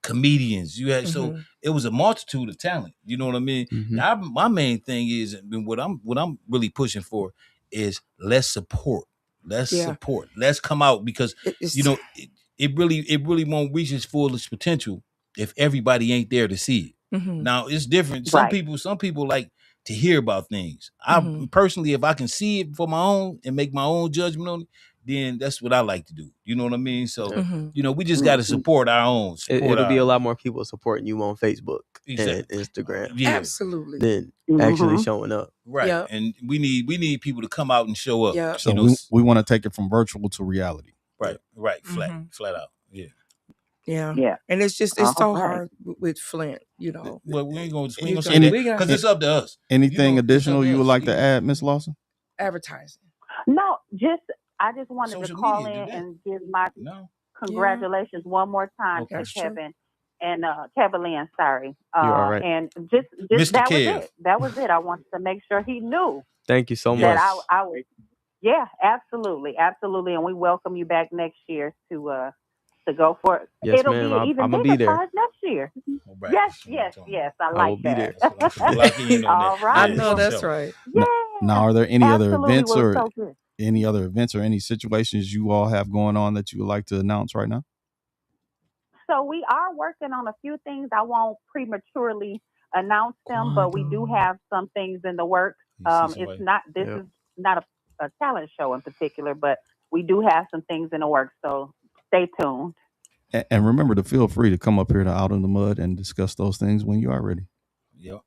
comedians, you had so it was a multitude of talent. You know what I mean? Now, my main thing is, and what I'm really pushing for is let's support. Let's support. Let's come out, because it really won't reach its fullest potential if everybody ain't there to see it. Now it's different. Some people like to hear about things. I personally, if I can see it for my own and make my own judgment on it, then that's what I like to do. You know what I mean? So we just got to support our own. It'll be a lot more people supporting you on Facebook and Instagram. Absolutely. Than actually showing up. Right. Yep. And we need people to come out and show up. Yep. So we want to take it from virtual to reality. Right. Flat out. Yeah. And it's so hard with Flint, Well, we ain't gonna say that because it's up to us. Anything additional you would like to add, Miss Lawson? Advertising. No, I just wanted to call in and give my congratulations one more time to Kevin and Kevelin. Sorry, you're all right. And just Mr. that Kev. was it. That was it. I wanted to make sure he knew. Thank you so much. That I was. Yeah, absolutely, and we welcome you back next year to go for it. Yes, It'll ma'am. be even I'm bigger bigger next year. Right. Yes. I like that. All right. I know that's right. Yeah. Now, are there any other events or so good. any situations you all have going on that you would like to announce right now? So we are working on a few things. I won't prematurely announce them, but we do have some things in the works. This is not a talent show in particular, but we do have some things in the works. So stay tuned. And remember to feel free to come up here to Out in the Mud and discuss those things when you are ready. Yep.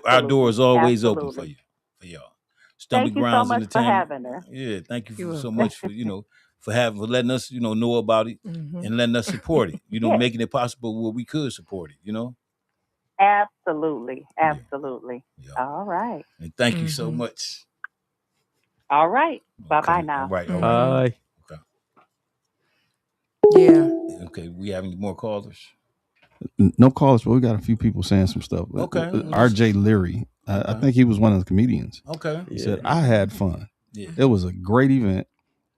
Our door is always open for y'all. Thank you so much for having us. Yeah, thank you so much for letting us know about it and letting us support it. Making it possible where we could support it. Absolutely. Yeah. All right. And thank you so much. All right. Okay. Bye now. All right. Bye. Okay. Yeah. Okay. We have any more callers? No callers, but we got a few people saying some stuff. Okay. RJ Leary, I think he was one of the comedians. Okay. He said, I had fun. Yeah. It was a great event,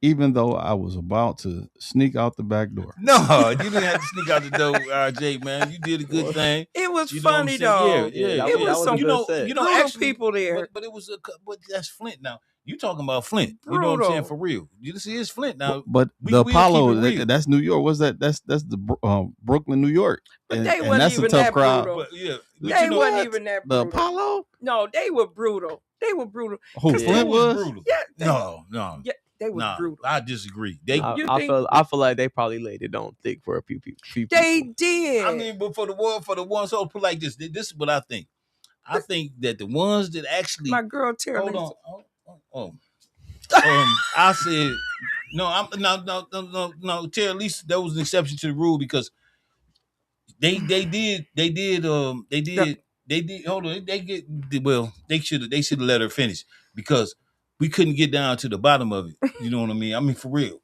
even though I was about to sneak out the back door. No, you didn't have to sneak out the door, RJ, man. You did a good thing. It was funny though. Yeah. It was some actually, people there. But it was but that's Flint now. You talking about Flint? Brutal. You know what I'm saying, for real? You see, it's Flint now. But the Apollo, that's New York. What's that? That's the Brooklyn, New York. But they wasn't even that brutal. They wasn't even that brutal. The Apollo? No, they were brutal. They were brutal. Who, Flint was? Brutal. Yeah. No. Yeah. They was brutal. I disagree. I feel like they probably laid it on thick for a few people. They did. I mean, but for the ones, so put like this is what I think. I think that the ones that actually, my girl Tara. I said no. Tara, at least that was an exception to the rule because they did. Hold on, they should have let her finish because we couldn't get down to the bottom of it. You know what I mean? I mean, for real.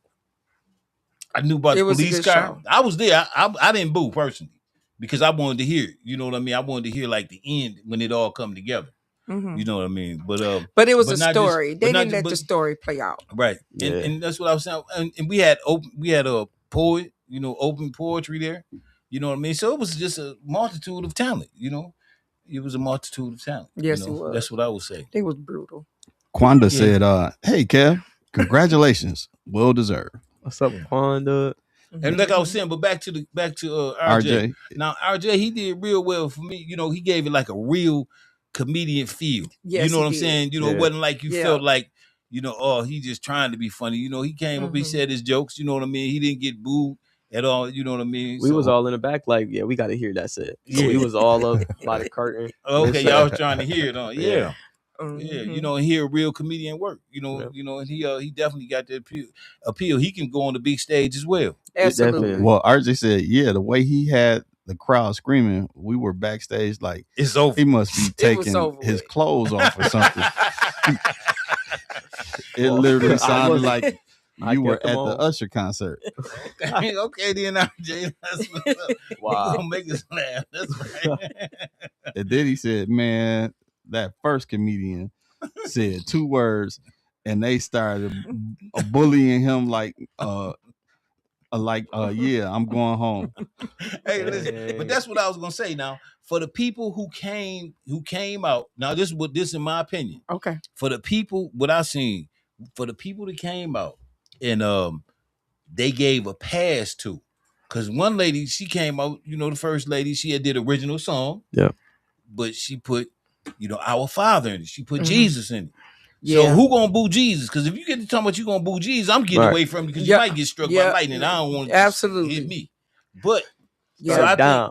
I knew about the police car. I was there. I didn't boo personally because I wanted to hear it. You know what I mean? I wanted to hear like the end when it all come together. Mm-hmm. You know what I mean? But it was a story. They didn't let the story play out. Right. Yeah. And that's what I was saying. And we had a poet, open poetry there. You know what I mean? So it was just a multitude of talent, It was a multitude of talent. Yes, it was. That's what I would say. They was brutal. Quanda said, hey, Kev, congratulations. Well deserved. What's up, Quanda? And like I was saying, but back to RJ. Now RJ, he did real well for me. He gave it like a real comedian feel. Yes, you know what I'm saying? It wasn't like you felt like, he just trying to be funny. He came up, he said his jokes, you know what I mean? He didn't get booed at all, you know what I mean? We was all in the back like, yeah, we got to hear that set. So we was all up by the curtain. Okay, y'all was trying to hear it on. Yeah. Yeah, hear a real comedian work. And he definitely got the appeal. He can go on the big stage as well. Absolutely. Well, RJ said, the way he had the crowd screaming, we were backstage like it's over. He must be taking his clothes off or something. It literally sounded like you were at the Usher concert. Okay, then RJ, that's what's up. Wow, gonna make us laugh. That's right. And then he said, "Man, that first comedian said 2 words, and they started bullying him like, I'm going home." Hey, listen, but that's what I was gonna say. Now, for the people who came out, now this is my opinion. Okay. For the people, what I seen, for the people that came out and they gave a pass to, because one lady, she came out, the first lady, she had did original song. Yeah. But she put, our Father in it. She put Jesus in it. Yeah. So who gonna boo Jesus? Because if you get to talking about you gonna boo Jesus, I'm getting away from you because you might get struck by lightning. I don't want to hit me. But so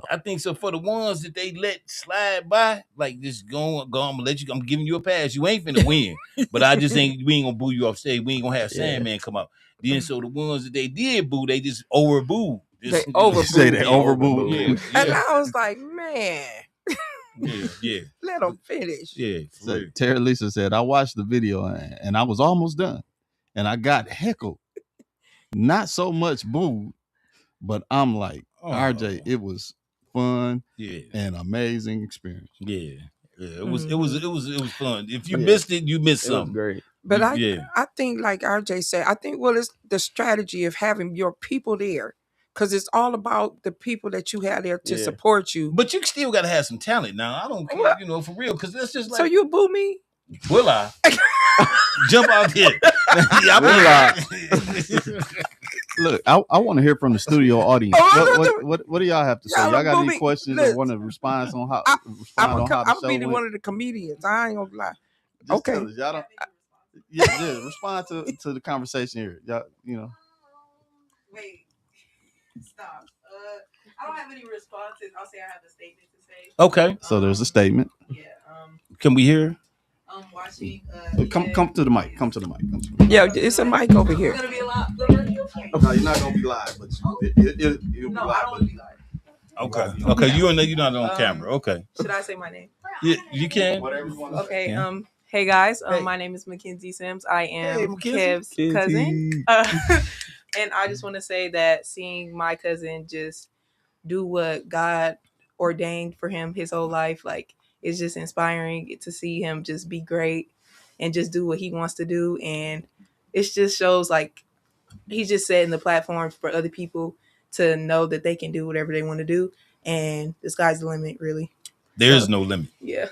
I think so for the ones that they let slide by, like just go, I'm gonna let you. I'm giving you a pass. You ain't finna win, but we ain't gonna boo you off stage. We ain't gonna have Sandman come out. Then so the ones that they did boo, they just overbooed. They overbooed. Yeah. And I was like, man. Yeah. Let them finish. Yeah. So Terry Lisa said, I watched the video and I was almost done. And I got heckled. Not so much booed, but I'm like, RJ, it was fun and amazing experience. Yeah. It was fun. If you missed it, you missed something. Great. But I think like RJ said, it's the strategy of having your people there. Because it's all about the people that you have there to support you. But you still got to have some talent. Now, I don't care, for real. Because that's just like... So you boo me? Will I? Jump out here. Look, I want to hear from the studio audience. What do y'all have to say? Y'all got any questions or want to respond on how I'm going to be one of the comedians. I ain't going to lie. Just okay. Y'all don't... respond to the conversation here. Y'all, Wait. Stop. I don't have any responses. I'll say I have a statement to say. Okay. So there's a statement. Yeah. Can we hear? Watching. Come to the mic. Come to the mic. Yeah, it's a mic over here. It's gonna be a lot. No, you're not gonna be live, but you'll be live. I don't want to be live. Okay. You're not on camera. Okay. Should I say my name? Yeah, you can. Whatever you want. Okay. Hey guys. My name is Mackenzie Sims. I am Kev's cousin. And I just want to say that seeing my cousin just do what God ordained for him his whole life, like, it's just inspiring to see him just be great and just do what he wants to do. And it just shows like he's just setting the platform for other people to know that they can do whatever they want to do. And the sky's the limit, really. There is no limit. Yeah.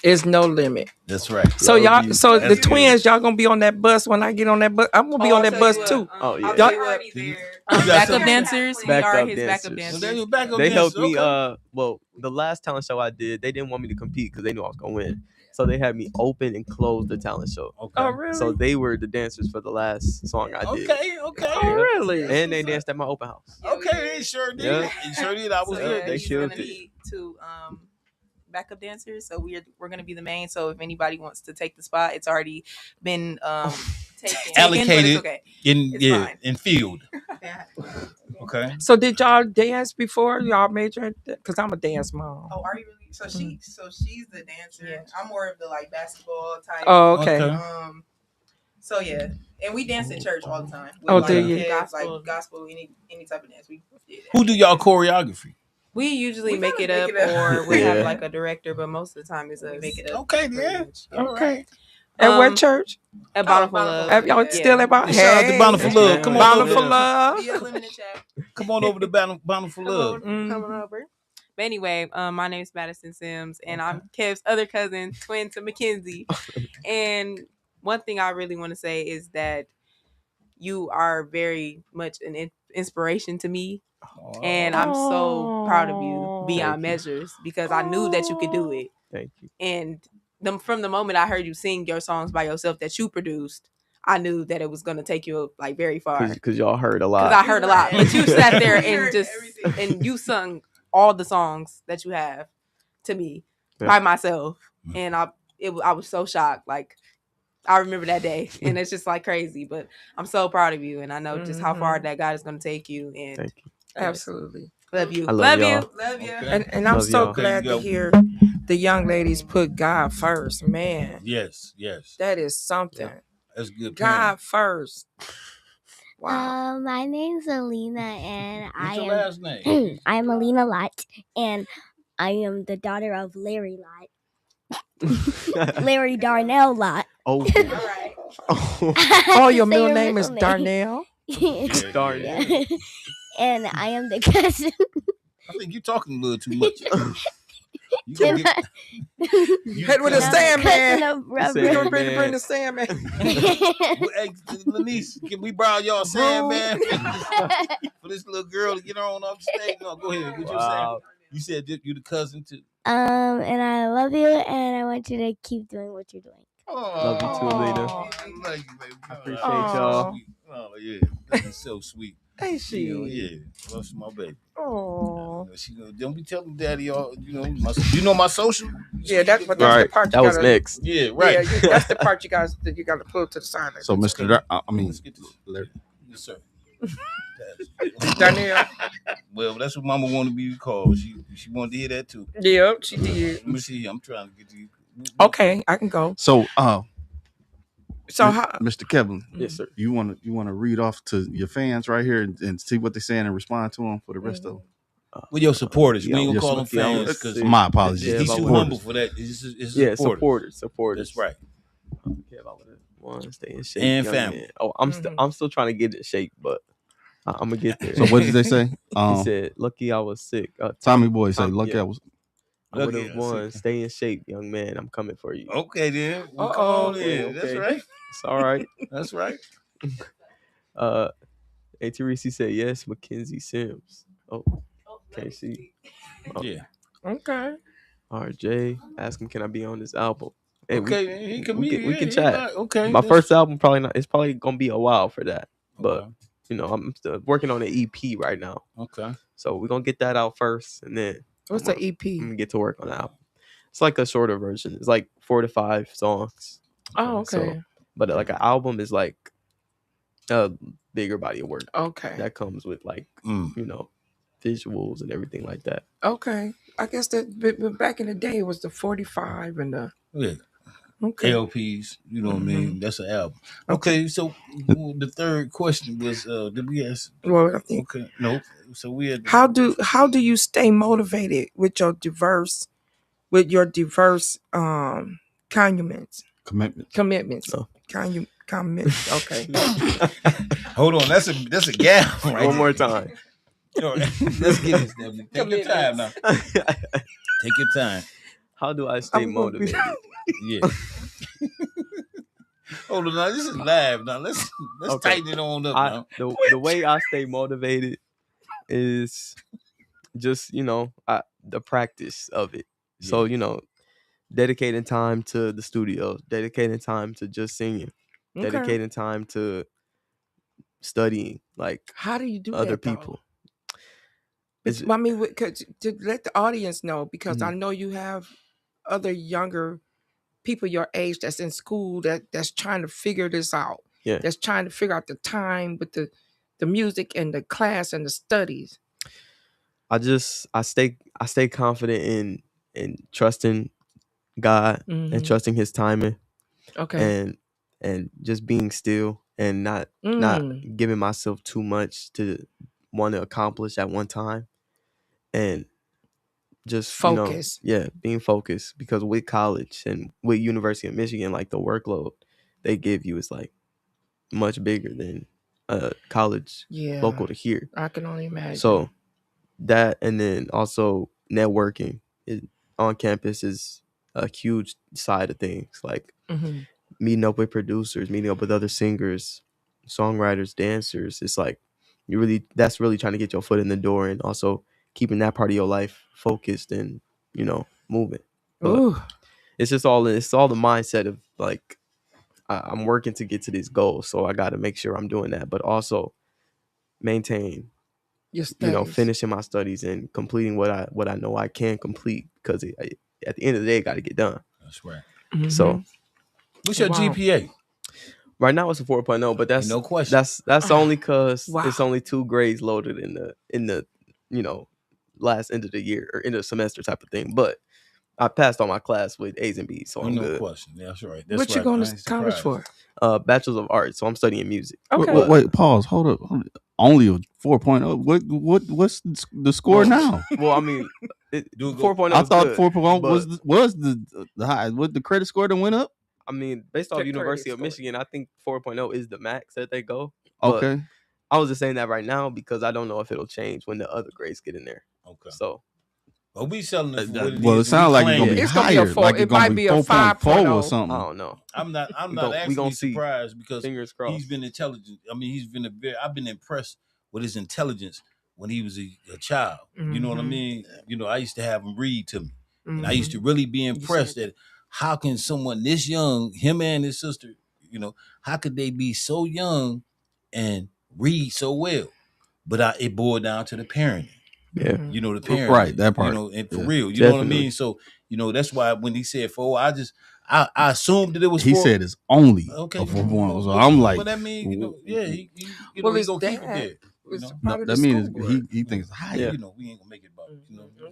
It's no limit. That's right. So y'all, so the That's twins, y'all gonna be on that bus when I get on that bus. I'm gonna be on that bus too. Oh yeah. Y'all already there. got Backup something? dancers. We Backup are his dancers. backup Well, dancers. there you backup They dancers, helped me. okay. Well, the last talent show I did, they didn't want me to compete because they knew I was gonna win. So they had me open and close the talent show. Okay. Oh really? So they were the dancers for the last song I did. Okay. Oh really? And they danced at my open house. Okay, they sure did. Yeah. They sure did. I was So, there. They he's killed gonna it. need two backup dancers. So we're gonna be the main. So if anybody wants to take the spot, it's already been taken. Allocated. But it's okay. In It's fine. in field. Okay. So did y'all dance before? Y'all major? Because I'm a dance mom. Oh, are you really? So she's the dancer. Yeah. I'm more of the like basketball type. Oh, okay. So yeah, and we dance in church all the time. Oh, like, do you? Gospel, any type of dance. We did. Who do y'all choreography? We usually make it up, or we have like a director, but most of the time it's us. Make it up. Okay, yeah. Okay. At what church? At Bountiful Love. Have y'all still at Bountiful? Shout out to Bountiful Love. Come on, Bountiful over Love. Come on over to Bountiful Love. Coming over. But anyway, my name's Madison Sims, and I'm Kev's other cousin, twin to Mackenzie. And one thing I really want to say is that you are very much an inspiration to me. And I'm so proud of you beyond measures because I knew that you could do it. Thank you. And from the moment I heard you sing your songs by yourself that you produced, I knew that it was going to take you like very far. Because y'all heard a lot. Because I heard a lot. But you sat there and just, and you sung all the songs that you have to me by myself. And I was so shocked. Like, I remember that day, and it's just like crazy. But I'm so proud of you, and I know just how far that God is going to take you. And thank you. Absolutely. Love you. I love you. y'all. Love you. And I'm Love so y'all. glad to hear the young ladies put God first. Man, Yes. that is something. That's good. God first. Wow. My name's Alina, and What's your last name? I'm Alina Lott, and I am the daughter of Larry Lott, Larry Darnell Lott. Oh. All right. Oh, your middle name is Darnell? Darnell. Yeah. And I am the cousin. I think you're talking a little too much. You Head with a Sandman. Cousin of rubber. We're gonna bring the Sandman. Hey, Lenise, can we borrow y'all Sandman for this little girl to get her on off the stage? No, go ahead. What you saying? You said you the cousin too. And I love you, and I want you to keep doing what you're doing. Love you too, Lena. I love you, baby. I appreciate y'all. Oh yeah, that is so sweet. Ain't she? Yeah, that's my baby. Oh. She don't be telling daddy all. You know my social. Yeah, that's the part. You that was gotta, next. Yeah, right. Yeah, that's the part you guys that you got to pull to the side. So, Mr. Let's get this. Yes, sir. Danielle. Well, that's what Mama wanted to be called. She wanted to hear that too. Yeah, she did. Let me see. I'm trying to get to you. Okay, I can go. So, how, Mr. Kevelin, Yes, sir. you want to read off to your fans right here and see what they're saying and respond to them for the rest of them? Well, your supporters. We ain't gonna Your call them fans because My apologies. Yeah, he's too Supporters. humble for that. It's supporters. That's right. Yeah, one, stay in shape. And young family. man. Oh, I'm still trying to get in shape, but I'm gonna get there. So, what did they say? He said, "Lucky I was sick." Tommy Boy said, "Lucky I was." I would have won. Stay in shape, young man. I'm coming for you. Okay, then. Well, come on in. Okay. That's right. It's all right. That's right. Auntie Reese said yes. Mackenzie Sims. Oh, can't see. Oh. Yeah. okay. RJ, ask him, can I be on this album? Hey, Okay, he can we be. can chat. Okay. My first album it's probably gonna be a while for that, but Okay. I'm still working on an EP right now. Okay. So we're gonna get that out first, and then What's the EP? I'm gonna get to work on the album. It's like a shorter version. It's like 4 to 5 songs. Oh, okay. So, but like an album is like a bigger body of work. Okay. That comes with like visuals and everything like that. Okay. I guess that back in the day it was the 45 and the okay. LPs, you know what I mean? That's an album. Okay, so the third question was did we ask? Well, I think Okay, no. So we had how do you stay motivated with your diverse commitments? Oh. Commitments. Okay. Hold on, that's a gap. Right? One more time. Let's get this, Stephanie. Take your time now. Take your time. How do I stay I'm gonna be- motivated? Yeah. Hold on, now this is live. Now let's Okay. tighten it on up now. The way I stay motivated is just the practice of it. So dedicating time to the studio, dedicating time to just singing, Okay. dedicating time to studying like How do you do other that, though? people. I mean, to let the audience know, because I Mhm. know you have other younger people your age that's in school that's trying to figure this out. Yeah. That's trying to figure out the time with the music and the class and the studies. I stay confident in trusting God and trusting His timing. Okay. And just being still and not giving myself too much to want to accomplish at one time, and just Focus. being focused, because with college and with University of Michigan, like the workload they give you is like much bigger than college local to here. I can only imagine. So that, and then also networking on campus is a huge side of things, like meeting up with producers, meeting up with other singers, songwriters, dancers. It's like that's really trying to get your foot in the door, and also keeping that part of your life focused and moving. But it's all the mindset of like, I'm working to get to these goals, so I got to make sure I'm doing that, but also maintain your studies. Finishing my studies and completing what I know I can complete, because at the end of the day, it got to get done. That's right. So what's your GPA? Right now it's a 4.0, but that's no question. That's only because it's only 2 grades loaded in the last end of the year or end of the semester type of thing. But I passed all my class with A's and B's, so I'm good. No question. That's right. What you going to college for? Bachelor's of Arts, so I'm studying music. Okay. Wait, pause. Hold up. Only a 4.0. What's the score now? Well, I mean, 4.0. I thought 4.0 was the high. What the credit score that went up? I mean, based off University of Michigan, I think 4.0 is the max that they go. Okay. But I was just saying that right now because I don't know if it'll change when the other grades get in there. Okay. So, well, we selling it. It sounds like it's gonna be higher. It might be a 4.4 or something. I don't know. I'm not actually surprised because fingers crossed. He's been intelligent. I mean, I've been impressed with his intelligence when he was a child. You know what I mean? I used to have him read to me, and I used to really be impressed at how can someone this young, him and his sister, how could they be so young and read so well? But it boiled down to the parenting. Yeah. The parent. Right, that part. And for real. You know what I mean? So, that's why when he said 4, I assumed that it was 4. He said it's only a 4.0. So I'm like, but that means, he he's gonna keep it there. No, that means he thinks it's higher. We ain't gonna make it about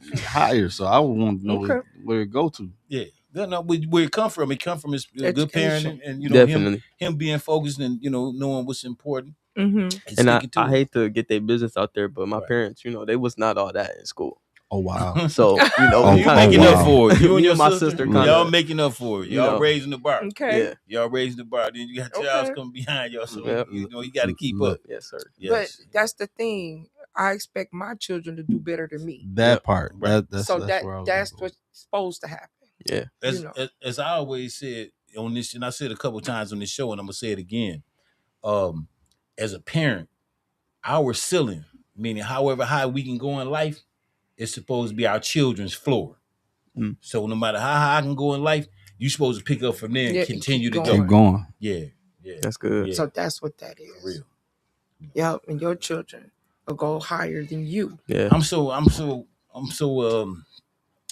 it's higher. So I would want to know where it go to. Yeah. No, where it come from? It come from his good parenting, and definitely him being focused and knowing what's important. And I hate to get their business out there, but my parents, they was not all that in school. Oh wow! So you making up for it. You and your my sister, kinda, y'all making up for it. Y'all raising the bar. Okay. Yeah. Y'all raising the bar. Then you got y'all coming behind y'all, so you got to keep up. Yes, sir. Yes. But that's the thing. I expect my children to do better than me. That part. Right. That's what's supposed to happen. Yeah. As I always said on this, and I said a couple times on this show, and I'm gonna say it again. As a parent, our ceiling, meaning however high we can go in life, is supposed to be our children's floor. So no matter how high I can go in life, you're supposed to pick up from there and continue to go. Keep going. Yeah. That's good. Yeah. So that's what that is. For real. Yep, and your children will go higher than you. Yeah. I'm so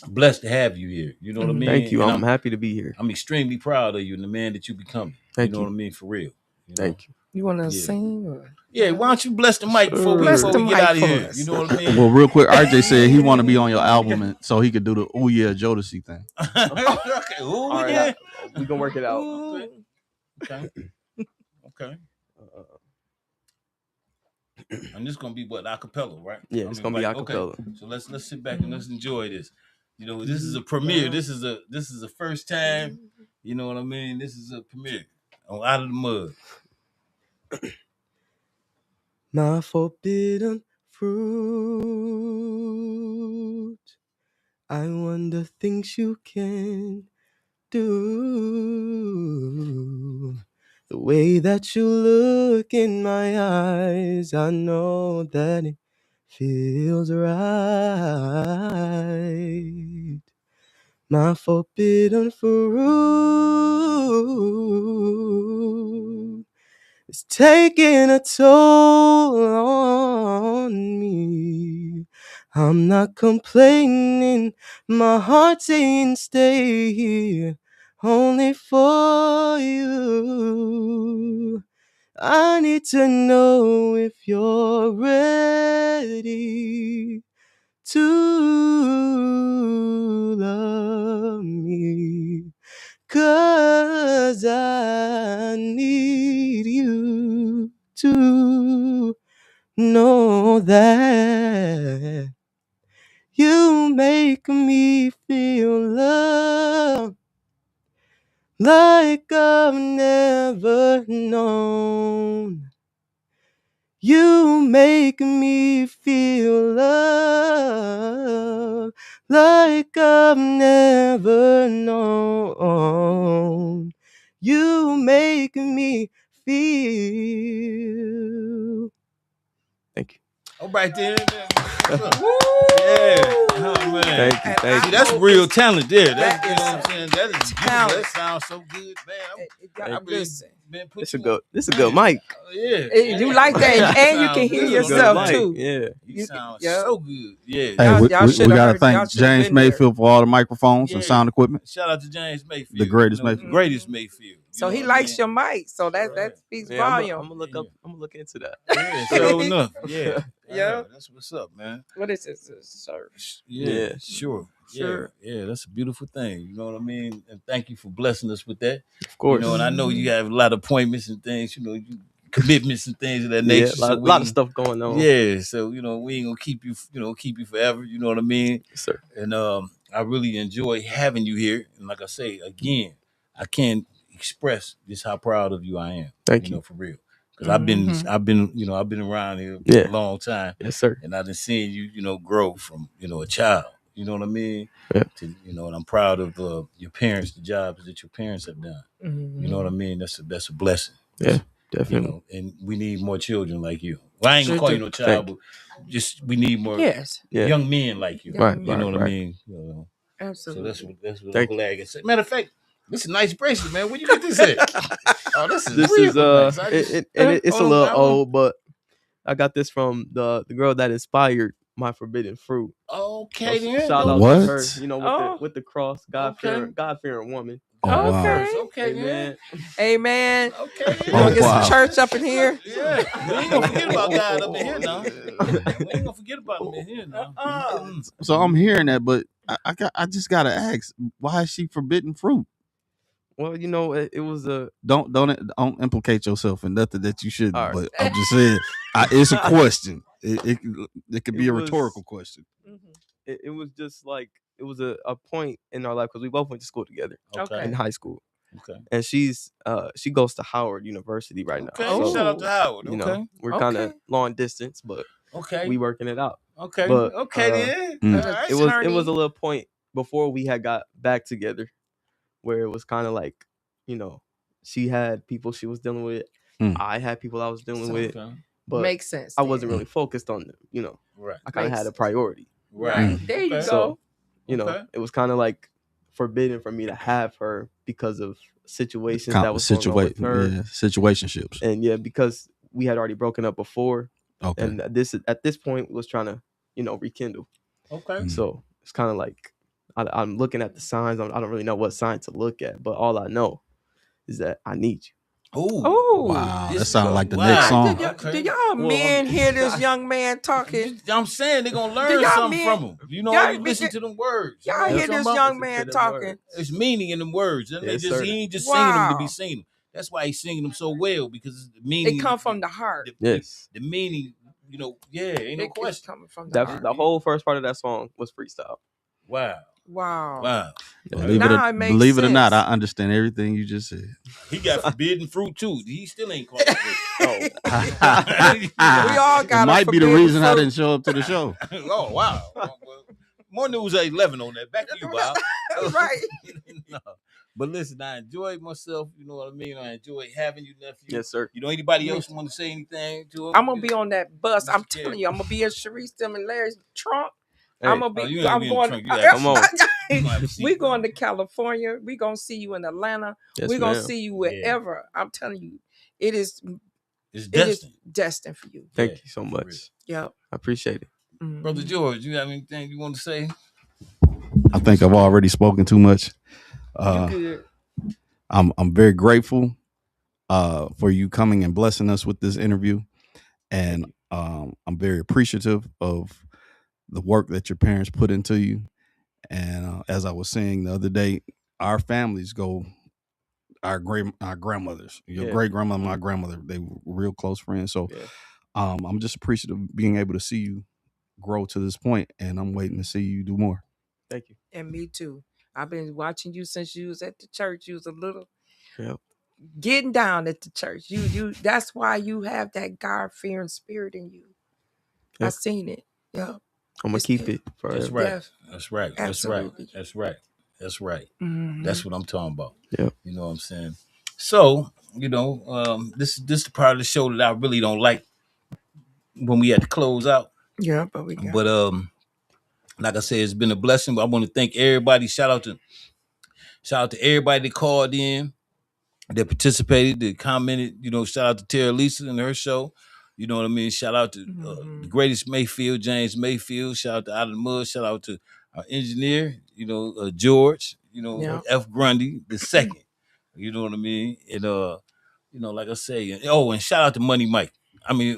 blessed to have you here. You know what I mean? Thank you. And I'm happy to be here. I'm extremely proud of you and the man that you becoming. Thank you know what I mean? For real. Thank you. You want to sing? Or? Yeah, why don't you bless the mic before we get out of here? You know what I mean? Well, real quick, RJ said he want to be on your album, and so he could do the "Ooh Yeah" Jodeci thing. Okay. Ooh, all right, yeah. We gonna work it out. Okay. And this gonna be what, acapella, right? Yeah, it's gonna be acapella. Okay. So let's sit back and let's enjoy this. This is a premiere. This is a first time. You know what I mean? This is a premiere on Out of the Mud. My forbidden fruit, I wonder things you can do. The way that you look in my eyes, I know that it feels right. My forbidden fruit is taking a toll on me. I'm not complaining, my heart's saying stay here only for you. I need to know if you're ready to love me, 'cause I need you to know that you make me feel love like I've never known. You make me feel love like I've never known. You make me feel. Thank you. All right there. Woo! Yeah. Oh, man. Thank you. Thank See, you. that's real talent there. That's, That you know what I'm is saying? That is talent. That sounds so good, man. I really Listen. been put This you a good. on. This a good mic. Yeah. You like that, and you can sound hear good, yourself man. too. Yeah. You sound yeah. so good. Yeah. Hey, Y'all we shoulda got to heard- y'all thank shoulda James been there. Mayfield for all the microphones and Yeah. sound equipment. Shout out to James Mayfield. The greatest you know, Mayfield. Greatest Mayfield. So he know likes what I mean? your mic. So that Right. speaks Yeah, I'm volume. gonna look up. I'm gonna look into that. Yeah, sure enough. Yeah. Yeah. That's what's up, man. What is this, sir? Yeah, Yeah. sure. Sure. Yeah, that's a beautiful thing. You know what I mean? And thank you for blessing us with that. Of course. You know, and I know you have a lot of appointments and things, commitments and things of that Yeah, nature. a lot of stuff going on. Yeah, so we ain't gonna keep you forever. You know what I mean? Yes, sir. And I really enjoy having you here. And like I say again, I can't express just how proud of you I am. Thank you. For real. Because I've been around here Yeah. a long time. Yes, sir. And I've been seeing you, grow from, a child. You know what I mean? Yeah. To, and I'm proud of your parents, the jobs that your parents have done. Mm-hmm. You know what I mean? That's a blessing. Yeah, definitely. And we need more children like you. Well, I ain't gonna call you no child, but just we need more young men like you. Right, you know what I right. mean? Absolutely. So that's what I'm glad I can say. Matter of fact, this is a nice bracelet, man. Where you get this at? Oh, this is nice. It's a little old, but I got this from the girl that inspired my forbidden fruit. Okay, So then. shout out What? to her, with the cross, God fearing woman. Oh, wow. Okay, Amen. Amen. Okay. You gonna get wow. some church up in here? Yeah, we ain't gonna forget about God up in here now. We ain't gonna forget about him in here now. So I'm hearing that, but I just gotta ask, why is she forbidden fruit? Well, it was a. Don't implicate yourself in nothing that you shouldn't. All right. But I'm just saying, it's a question. It could be a rhetorical question. It was just like it was a point in our life because we both went to school together in high school. Okay. And she goes to Howard University right now. Okay. So, Shout out to Howard. Okay. We're kind of long distance, but we working it out. Okay. But, then. Mm. All right. It was a little point before we had got back together where it was kind of like, she had people she was dealing with. I had people I was dealing with. But makes sense. I wasn't really focused on them, Right. I kind of had a priority. Right. There you go. So, it was kind of like forbidden for me to have her because of situations that was going on with her. Yeah, situationships. And because we had already broken up before. Okay. And at this point was trying to, rekindle. Okay. So it's kind of like I'm looking at the signs. I don't really know what sign to look at, but all I know is that I need you. Oh, wow! That sounds like the next song. Do y'all men hear this young man talking? I'm saying they're gonna learn something from him. You listen to them words. Y'all hear this young man talking? There's meaning in them words. And Yes, he ain't just singing them to be singing. That's why he's singing them so well, because the meaning. It come from the heart. Yes. The meaning, ain't no question. Coming from the heart. The whole first part of that song was freestyle. Wow. Believe it or not, I understand everything you just said. He got forbidden fruit too. He still ain't caught up with it. We all got. It might be the reason I didn't show up to the show. Oh wow. More news at 11 on that. Back to you, Bob. Right. No. But listen, I enjoyed myself. You know what I mean? I enjoyed having you, nephew. Yes, sir. You know, anybody else want to say anything to him? I'm gonna be on that bus. I'm telling you, I'm gonna be in Sharice, them, and Larry's trunk. Hey. I'm gonna be. I'm going. Come on. We're going to California. We're gonna see you in Atlanta. Yes, we're gonna ma'am. see you wherever. I'm telling you, it's destined. It is destined for you. Thank you so much. Yeah, I appreciate it. Mm-hmm. Brother George, you have anything you want to say? I think I've already spoken too much. You good. I'm very grateful for you coming and blessing us with this interview, and I'm very appreciative of the work that your parents put into you. And as I was saying the other day, our families go, our grandmothers, your great grandmother, my grandmother, they were real close friends. So I'm just appreciative of being able to see you grow to this point, and I'm waiting to see you do more. Thank you. And me too. I've been watching you since you was at the church. You was a little getting down at the church. You that's why you have that God-fearing spirit in you. I seen it. Yeah. I'm gonna keep it forever. That's right. Yeah. That's right. Absolutely. That's right. That's right. Mm-hmm. That's what I'm talking about. Yeah. You know what I'm saying? So, you know, this is the part of the show that I really don't like when we had to close out. Yeah, but we got like I said, it's been a blessing. But I want to thank everybody. Shout out to everybody that called in, that participated, that commented. You know, shout out to Tara Lisa and her show. You know what I mean? Shout out to the greatest Mayfield, James Mayfield. Shout out to Out of the Mud. Shout out to our engineer, you know, George, you know, F. Grundy the second. You know what I mean? And you know, like I say, and shout out to Money Mike. I mean,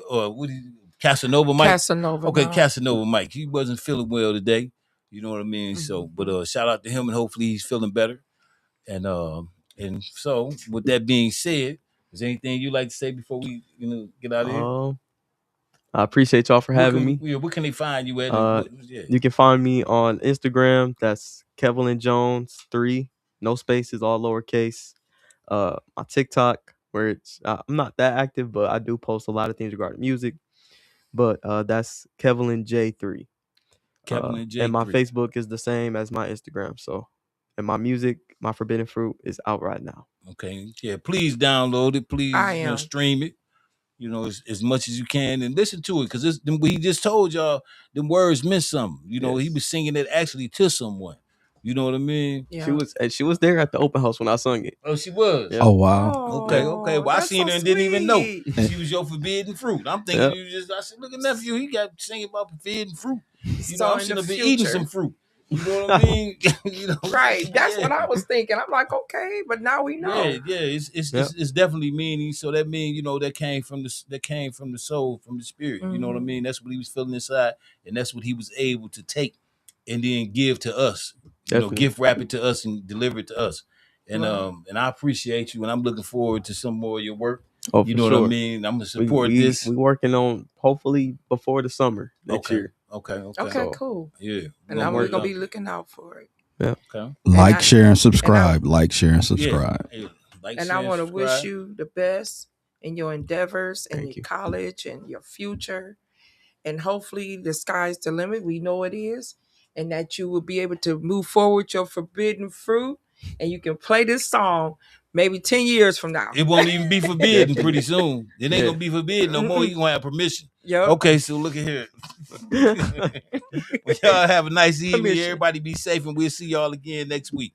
Casanova Mike. Casanova. Okay, Casanova Mike. He wasn't feeling well today. You know what I mean? So, but shout out to him, and hopefully he's feeling better. And so, with that being said, is there anything you like to say before we, you know, get out of here? I appreciate y'all for having me. Where can they find you at? You can find me on Instagram. That's Kevelin Jones III. No spaces, all lowercase. My TikTok, where it's I'm not that active, but I do post a lot of things regarding music. But that's Kevelin J3. Kevelin J3. And my Facebook is the same as my Instagram. So, and my music, my Forbidden Fruit, is out right now. Okay, yeah. Please download it. Please, stream it. You know, as much as you can, and listen to it, because he just told y'all the words meant something. You know, he was singing it actually to someone. You know what I mean? Yeah. She was there at the open house when I sung it. Oh, she was. Yeah. Oh wow. Okay. Well, I seen her and didn't even know she was your forbidden fruit. I'm thinking you just. I said, look at nephew, he got singing about forbidden fruit. You know, I'm sitting up eating some fruit. You know what I mean? You know, right. That's what I was thinking. I'm like, okay, but now we know. Yeah. It's definitely meaning. So that means, you know, that came from the soul, from the spirit. You know what I mean? That's what he was feeling inside, and that's what he was able to take and then give to us. You know, gift wrap it to us and deliver it to us. And and I appreciate you, and I'm looking forward to some more of your work. Oh, you know what I mean? I'm gonna support this. We working on hopefully before the summer next year. Okay, cool. Yeah. And we're gonna be looking out for it. Yeah. Okay. Like, share, and subscribe. Like, share, and subscribe. Yeah. And I want to wish you the best in your endeavors and your college and your future. And hopefully the sky's the limit. We know it is. And that you will be able to move forward your forbidden fruit. And you can play this song maybe 10 years from now. It won't even be forbidden pretty soon. It ain't gonna be forbidden no more. You gonna have permission. Yep. Okay, so look at here. Well, y'all have a nice evening. Everybody be safe, and we'll see y'all again next week.